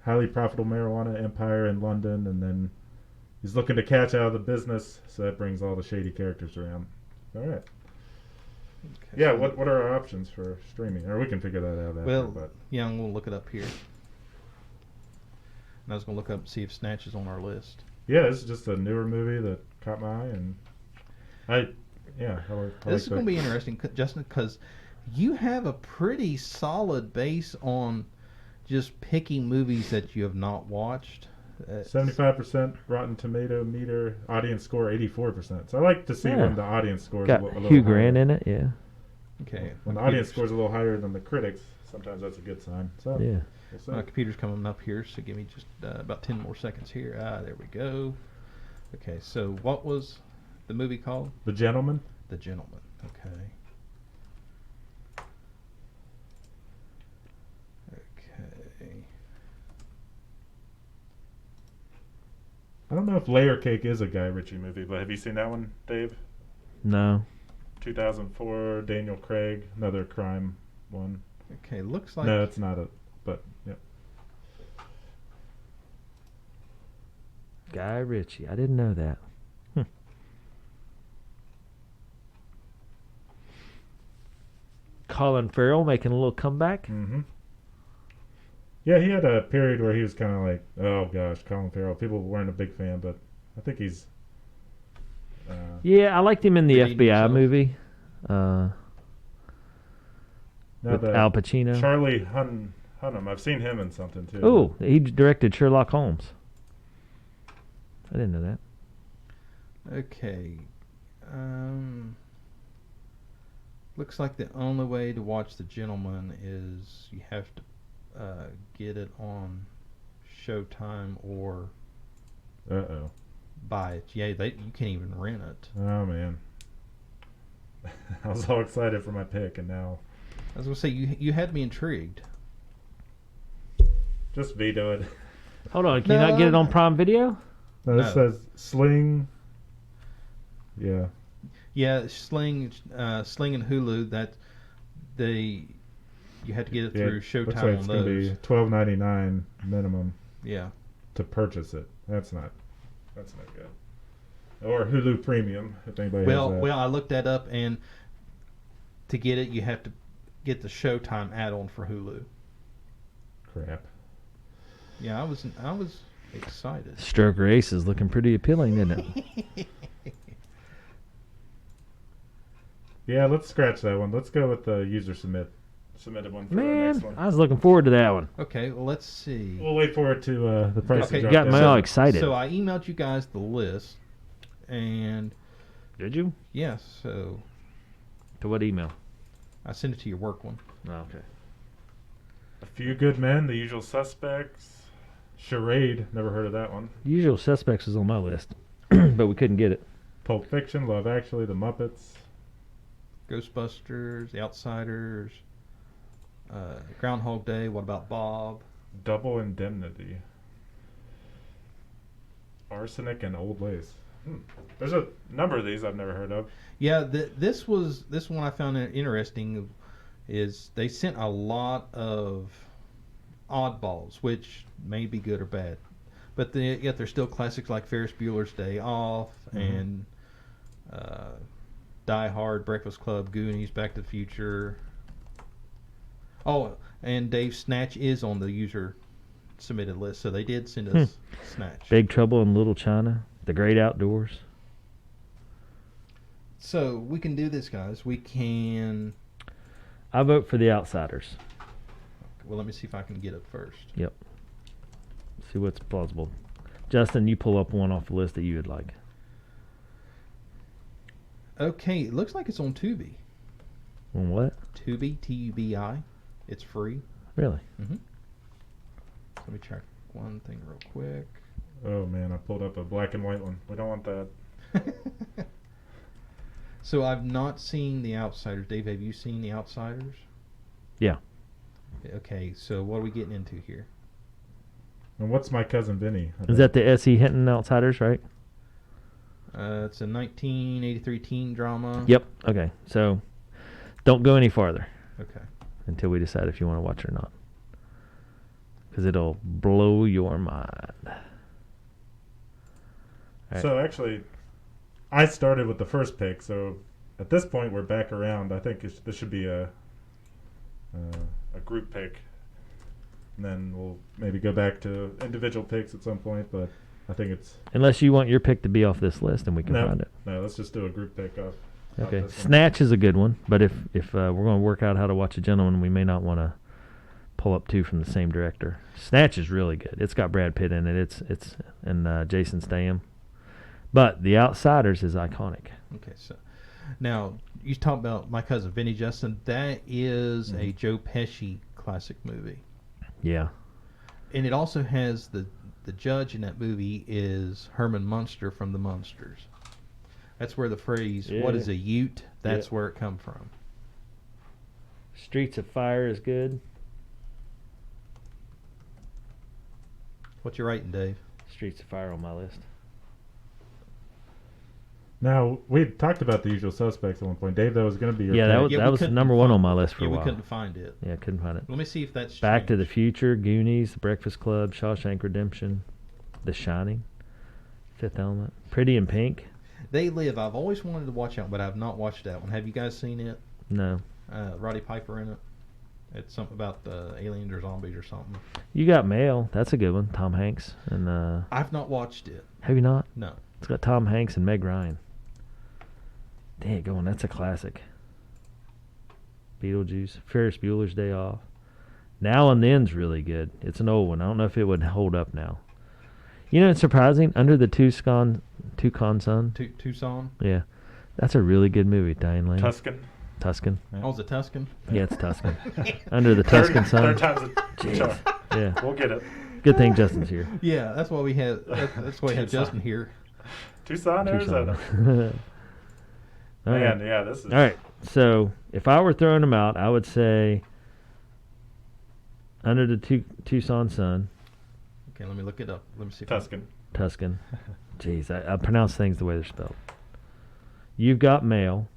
highly profitable marijuana empire in London, and then he's looking to catch out of the business, so that brings all the shady characters around. All right. Okay, Yeah, so- what are our options for streaming? Or we can figure that out after. Well, But yeah, I'm going to look it up here. And I was going to look up and see if Snatch is on our list. yeah, this is just a newer movie that caught my eye, and I This is going to be interesting, Justin, because you have a pretty solid base on just picking movies that you have not watched. 75% Rotten Tomato meter, audience score 84%. So I like to see Yeah. when the audience scores Got a little Hugh higher. Grant in it, yeah. Okay. When the my audience computer's- scores a little higher than the critics, sometimes that's a good sign. So Yeah. we'll see. My computer's coming up here, so give me just about 10 more seconds here. There we go. Okay, so what was the movie called? The Gentleman. The Gentleman. Okay. Okay. don't know if Layer Cake is a Guy Ritchie movie, but have you seen that one, Dave? No. 2004, Daniel Craig, another crime one. Okay, looks like... No, it's not but, yeah. Guy Ritchie. I didn't know that. Colin Farrell making a little comeback. Mm-hmm. Yeah, he had a period where he was kind of like, oh gosh, Colin Farrell. People weren't a big fan, but I think he's... Yeah, I liked him in the Redeemed FBI himself. movie. now With the Al Pacino. Charlie Hunnam. I've seen him in something too. Oh, he directed Sherlock Holmes. I didn't know that. Okay. Looks like the only way to watch The Gentleman is you have to get it on Showtime or Uh-oh. buy it. Yeah, you can't even rent it. Oh, man. I was all excited for my pick, and now... I was going to say, you had me intrigued. Just veto it. Hold on, can you not get it on Prime Video? No, this No. says Sling. Yeah. Yeah, Sling and Hulu, you had to get it through Looks Showtime like on it's going to those. be $12.99 minimum Yeah. to purchase it. That's not good. Or Hulu Premium, if anybody has that. Well, I looked that up, and to get it, you have to get the Showtime add-on for Hulu. Crap. Yeah, I was excited. Stroke Race is looking pretty appealing, isn't it? Yeah, let's scratch that one. Let's go with the user submitted one for our next Man, one. I was looking forward to that one. Okay, well, let's see. We'll wait for it to the price Okay, to drop got down. me all excited. So I emailed you guys the list, and Did you? yeah, so To what email? I sent it to your work one. Oh, okay. A Few Good Men, The Usual Suspects, Charade, never heard of that one. Usual Suspects was on my list, but we couldn't get it. Pulp Fiction, Love Actually, The Muppets, Ghostbusters, The Outsiders, Groundhog Day. What about Bob? Double Indemnity, Arsenic, and Old Lace. There's a number of these I've never heard of. Yeah, this one I found interesting. Is they sent a lot of oddballs, which may be good or bad, but yet they're still classics like Ferris Bueller's Day Off and Die Hard, Breakfast Club, Goonies, Back to the Future. Oh, and Dave, Snatch is on the user submitted list, so they did send us Snatch. Big Trouble in Little China, The Great Outdoors. So we can do this, guys. We can. I vote for The Outsiders. Well, let me see if I can get it first. Yep. See what's plausible. Justin, you pull up one off the list that you would like. Okay, it looks like it's on Tubi. On what? Tubi, Tubi. It's free. Really? Let me check one thing real quick. Oh man, I pulled up a black and white one. We don't want that. So I've not seen The Outsiders. Dave, have you seen The Outsiders? Yeah. Okay, so what are we getting into here? And what's My Cousin Vinny? Is that the S.E. Hinton Outsiders, right? It's a 1983 teen drama. Yep. Okay. So don't go any farther Okay. until we decide if you want to watch it or not. Because it'll blow your mind. Right. So actually, I started with the first pick. So at this point, we're back around. I think this should be a group pick, and then we'll maybe go back to individual picks at some point. But I think it's Unless you want your pick to be off this list, and we can find it. no. Let's just do a group pick off. Okay. this one. Snatch is a good one, but if we're going to work out how to watch a gentleman, we may not want to pull up two from the same director. Snatch is really good. It's got Brad Pitt in it. It's and Jason Statham. But The Outsiders is iconic. Okay, so now you talk about My Cousin Vinny, Justin. That is a Joe Pesci classic movie, Yeah. and it also has the judge in that movie is Herman Munster from The Munsters. That's where the phrase "What is a Ute?" That's where it come from. Streets of Fire is good. What you writing, Dave? Streets of Fire on my list. Now, we talked about The Usual Suspects at one point. Dave, that was going to be your Yeah, pick. that we was couldn't number one find- on my list for yeah, a while. we couldn't find it. Yeah, couldn't find it. Let me see if that's Back to the changed. Future, Goonies, The Breakfast Club, Shawshank Redemption, The Shining, Fifth Element, Pretty in Pink. They Live. I've always wanted to watch that, but I've not watched that one. Have you guys seen it? No. Roddy Piper in it. It's something about aliens or zombies or something. You Got Mail. That's a good one. Tom Hanks. And I've not watched it. have you not? No. It's got Tom Hanks and Meg Ryan. Dang, going. That's a classic. Beetlejuice. Ferris Bueller's Day Off. Now and Then's really good. It's an old one. I don't know if it would hold up now. You know, it's surprising. Under the Tucson Sun. Tucson. Yeah, that's a really good movie. Diane Lane. Tuscan. Tuscan. Yeah. Oh, is it Tuscan? Yeah, it's Tuscan. Under the Tuscan Sun. Third time's a charm. Yeah. We'll get it. Good thing Justin's here. Yeah, that's why we had. That's why we had Tucson. Justin here. Tucson, Arizona. All right. Man, yeah, this is... All right. So if I were throwing them out, I would say Under the Tucson Sun, Okay, let me look it up. Let me see. If Tuscan. Tuscan. Jeez, I pronounce things the way they're spelled. You've Got Mail.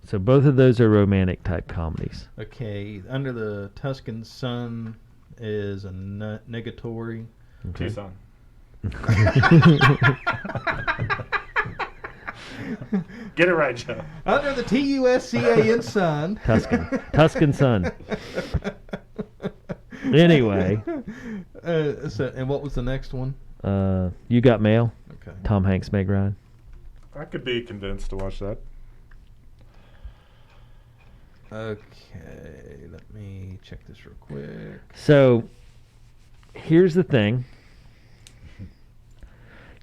So both of those are romantic type comedies. Okay, Under the Tuscan Sun is a negatory. Okay. Tucson. Get it right, Joe. Under the Tuscan Sun. Tuscan Sun. Anyway, And what was the next one? You Got Mail. Okay. Tom Hanks, Meg Ryan. I could be convinced to watch that. Okay, let me check this real quick. So here's the thing.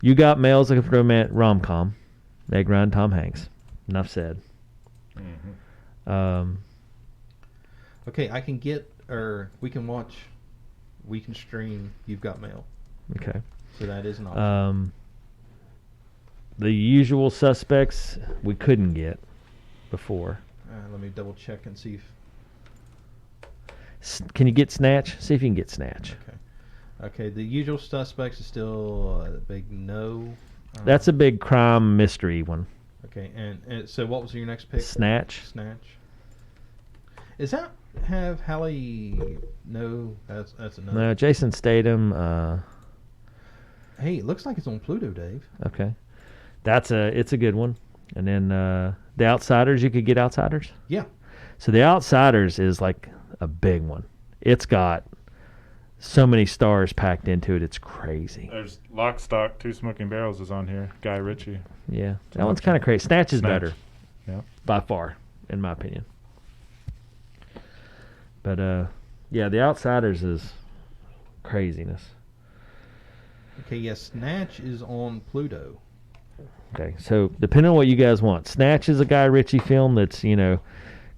You Got Mail's a rom-com. Meg Ryan, Tom Hanks. Enough said. Mm-hmm. Okay, I can get, or we can watch, we can stream You've Got Mail. Okay. So that is an option. The Usual Suspects we couldn't get before. Let me double check and see if. Can you get Snatch? See if you can get Snatch. Okay, The Usual Suspects is still a big no. That's a big crime mystery one. Okay, and so what was your next pick? Snatch. Snatch. Is that have Halle? No, that's another. No, Jason Statham. Hey, it looks like it's on Pluto, Dave. Okay, it's a good one. And then The Outsiders, you could get Outsiders. Yeah. So The Outsiders is like a big one. It's got so many stars packed into it. It's crazy. There's Lock, Stock, Two Smoking Barrels is on here. Guy Ritchie. Yeah, that one's kind of crazy. Snatch is better. Yeah. By far, in my opinion. But yeah, The Outsiders is craziness. Okay, yes, Snatch is on Pluto. Okay, so depending on what you guys want, Snatch is a Guy Ritchie film that's,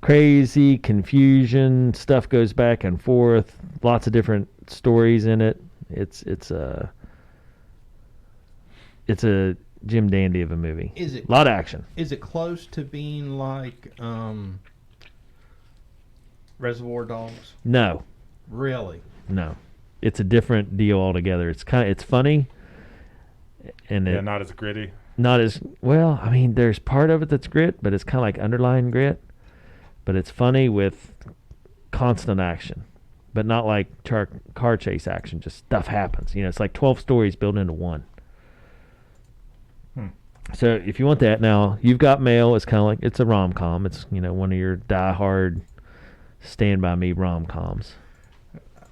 crazy, confusion, stuff goes back and forth, lots of different stories in it. It's a Jim Dandy of a movie. Is it A lot of action. Is it close to being like Reservoir Dogs? No, Really? no, it's a different deal altogether. It's funny, and Yeah, not as gritty. not as well. I mean, there's part of it that's grit, but it's kind of like underlying grit. But it's funny with constant action, but not like car chase action. Just stuff happens. It's like 12 stories built into one. So if you want that, now You've Got Mail is kind of like, it's a rom-com. It's one of your die-hard Stand By Me rom-coms.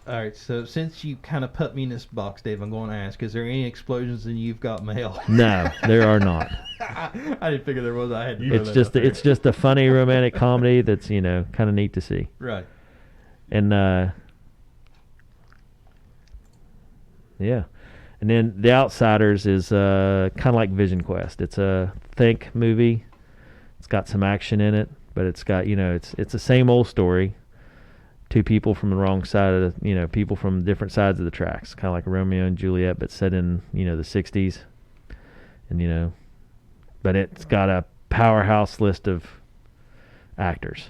All right, so since you kind of put me in this box, Dave, I'm going to ask, is there any explosions in You've Got Mail? No, there are not. I didn't figure there was. I had to throw It's that just out there. it's just a funny romantic comedy that's kind of neat to see. Right. And yeah, and then The Outsiders is kind of like Vision Quest. It's a think movie. It's got some action in it, but it's got it's the same old story. Two people from the wrong side of the people from different sides of the tracks, kind of like Romeo and Juliet, but set in the 60s, and but it's got a powerhouse list of actors.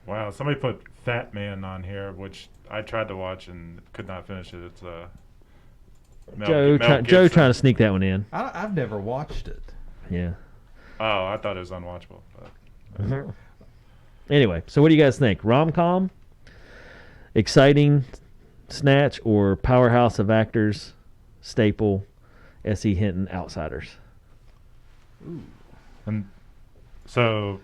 Wow, somebody put Fat Man on here, which I tried to watch and could not finish it. It's Joe trying to sneak that one in. I've never watched it. Yeah. Oh, I thought it was unwatchable. But... Anyway, so what do you guys think? Rom-com, exciting snatch, or powerhouse of actors, staple, S.E. Hinton, Outsiders? Ooh. And so,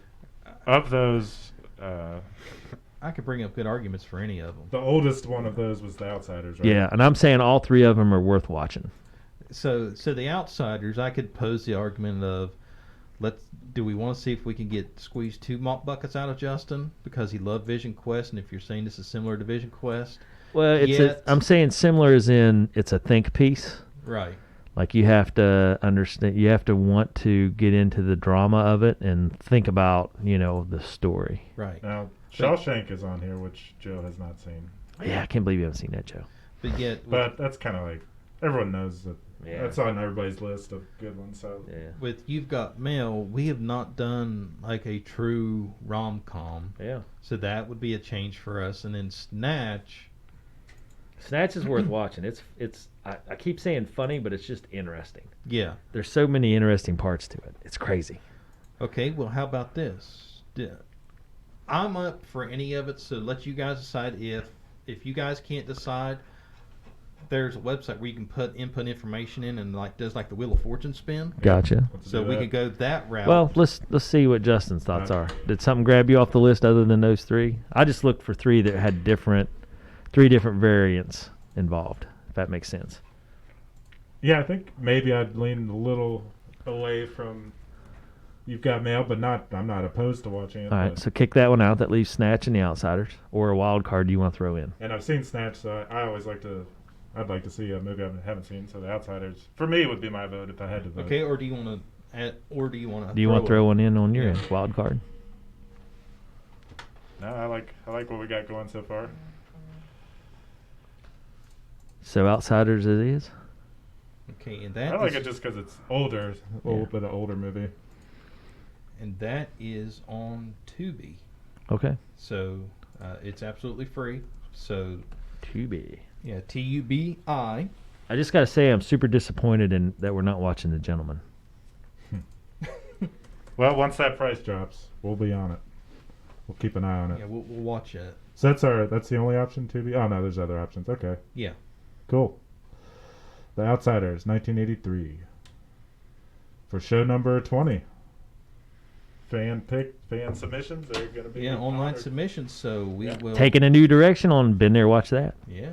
of those, I could bring up good arguments for any of them. the oldest one of those was The Outsiders, right? Yeah, and I'm saying all three of them are worth watching. So The Outsiders, I could pose the argument of, do we want to see if we can squeeze two mop buckets out of Justin because he loved Vision Quest, and if you're saying this is similar to Vision Quest, Well, I'm saying similar as in it's a think piece. right? Like you have to understand, you have to want to get into the drama of it and think about, the story. Right. Now, Shawshank is on here, which Joe has not seen. Yeah, I can't believe you haven't seen that, Joe. But that's kind of like, everyone knows that. Yeah. That's on everybody's list of good ones. So with You've Got Mail, we have not done like a true rom-com. Yeah. So that would be a change for us. And then Snatch is worth watching. I keep saying funny, but it's just interesting. Yeah. There's so many interesting parts to it. It's crazy. Okay, well, how about this? I'm up for any of it, so let you guys decide. If you guys can't decide, there's a website where you can put input information in and does the Wheel of Fortune spin. Gotcha. So we could go that route. Well, let's see what Justin's thoughts are. Did something grab you off the list other than those three? I just looked for three that had three different variants involved, if that makes sense. Yeah, I think maybe I'd lean a little away from You've Got Mail, but I'm not opposed to watching it. All right, so kick that one out. That leaves Snatch and The Outsiders, or a wild card you want to throw in. And I've seen Snatch, so I'd like to see a movie I haven't seen. So The Outsiders, for me, would be my vote if I had to vote. Okay, or do you want to Do you want to throw one in on your end, wild card? No, I like what we got going so far. So Outsiders it is. Okay, and I like it just because it's older, but an older movie. And that is on Tubi. Okay. So it's absolutely free. So Tubi. Yeah, Tubi. I just gotta say I'm super disappointed in that we're not watching The Gentleman. Well, once that price drops, we'll be on it. We'll keep an eye on it. Yeah, we'll watch it. So that's the only option, Tubi? Oh no, there's other options. Okay. Yeah. Cool. The Outsiders, 1983. For show number 20. Fan submissions are going to be online submissions. So we will taking a new direction on Been There, Watch That. Yeah,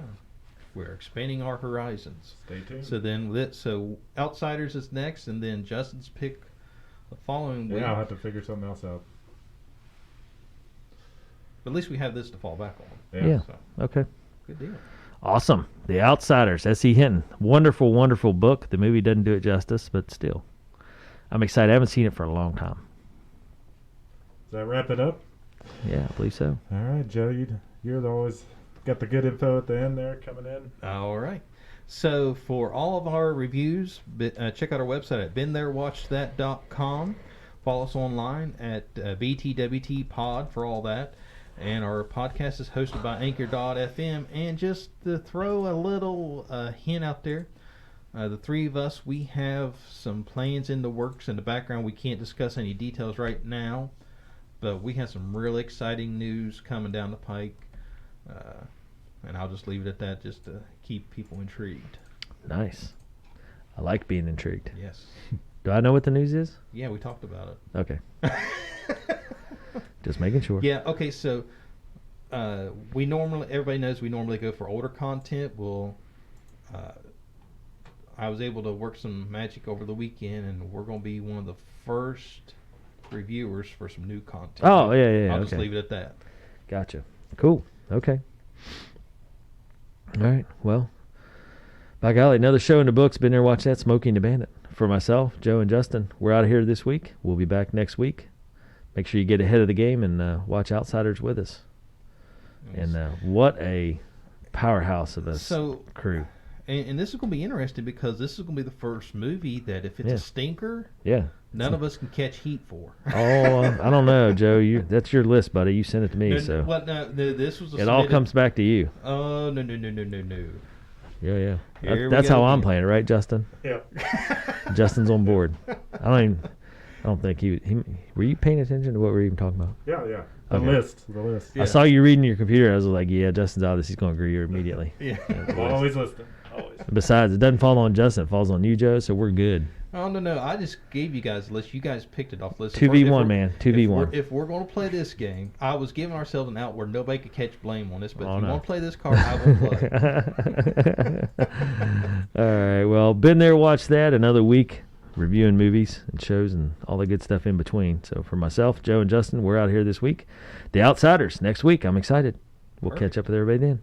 we're expanding our horizons. Stay tuned. So then, Outsiders is next, and then Justin's pick the following week. Yeah, I'll have to figure something else out. But at least we have this to fall back on. Yeah. So, okay. Good deal. Awesome. The Outsiders, S.E. Hinton. Wonderful, wonderful book. The movie doesn't do it justice, but still, I'm excited. I haven't seen it for a long time. Does that wrap it up? Yeah, I believe so. All right, Joe, you're always got the good info at the end there coming in. All right. So for all of our reviews, check out our website at beentherewatchthat.com. Follow us online at BTWT Pod for all that. And our podcast is hosted by Anchor.fm. And just to throw a little hint out there, the three of us, we have some plans in the works in the background. We can't discuss any details right now. But we have some really exciting news coming down the pike. And I'll just leave it at that just to keep people intrigued. Nice. I like being intrigued. Yes. Do I know what the news is? Yeah, we talked about it. Okay. Just making sure. Yeah, okay, so everybody knows we normally go for older content. I was able to work some magic over the weekend, and we're going to be one of the first reviewers for some new content. Oh, yeah. I'll just leave it at that. Gotcha. Cool. Okay. All right. Well, by golly, another show in the books. Been there, watch that. Smokey and the Bandit. For myself, Joe, and Justin, we're out of here this week. We'll be back next week. Make sure you get ahead of the game and watch Outsiders with us. Yes. And what a powerhouse of a crew. And this is going to be interesting because this is going to be the first movie that if it's a stinker, none of us can catch heat for. Oh, I don't know, Joe. That's your list, buddy. You sent it to me, No, this was it all comes back to you. Oh, no. Yeah, yeah. Here we That's go how I'm again. playing it, right, Justin? Yeah. Justin's on board. I don't think he. Were you paying attention to what we were even talking about? Yeah, yeah. The Okay. list. Yeah. I saw you reading your computer. I was like, yeah, Justin's out of this. He's going to agree immediately. Yeah. Always listening. Always. Besides, it doesn't fall on Justin. It falls on you, Joe, so we're good. Oh, no. I just gave you guys a list. You guys picked it off the list. 2v1, man. 2v1. If we're going to play this game, I was giving ourselves an out where nobody could catch blame on this, but Oh, if you no. want to play this card, I will play. All right. Well, been there, watched that. Another week reviewing movies and shows and all the good stuff in between. So for myself, Joe, and Justin, we're out here this week. The Outsiders next week. I'm excited. We'll Perfect. catch up with everybody then.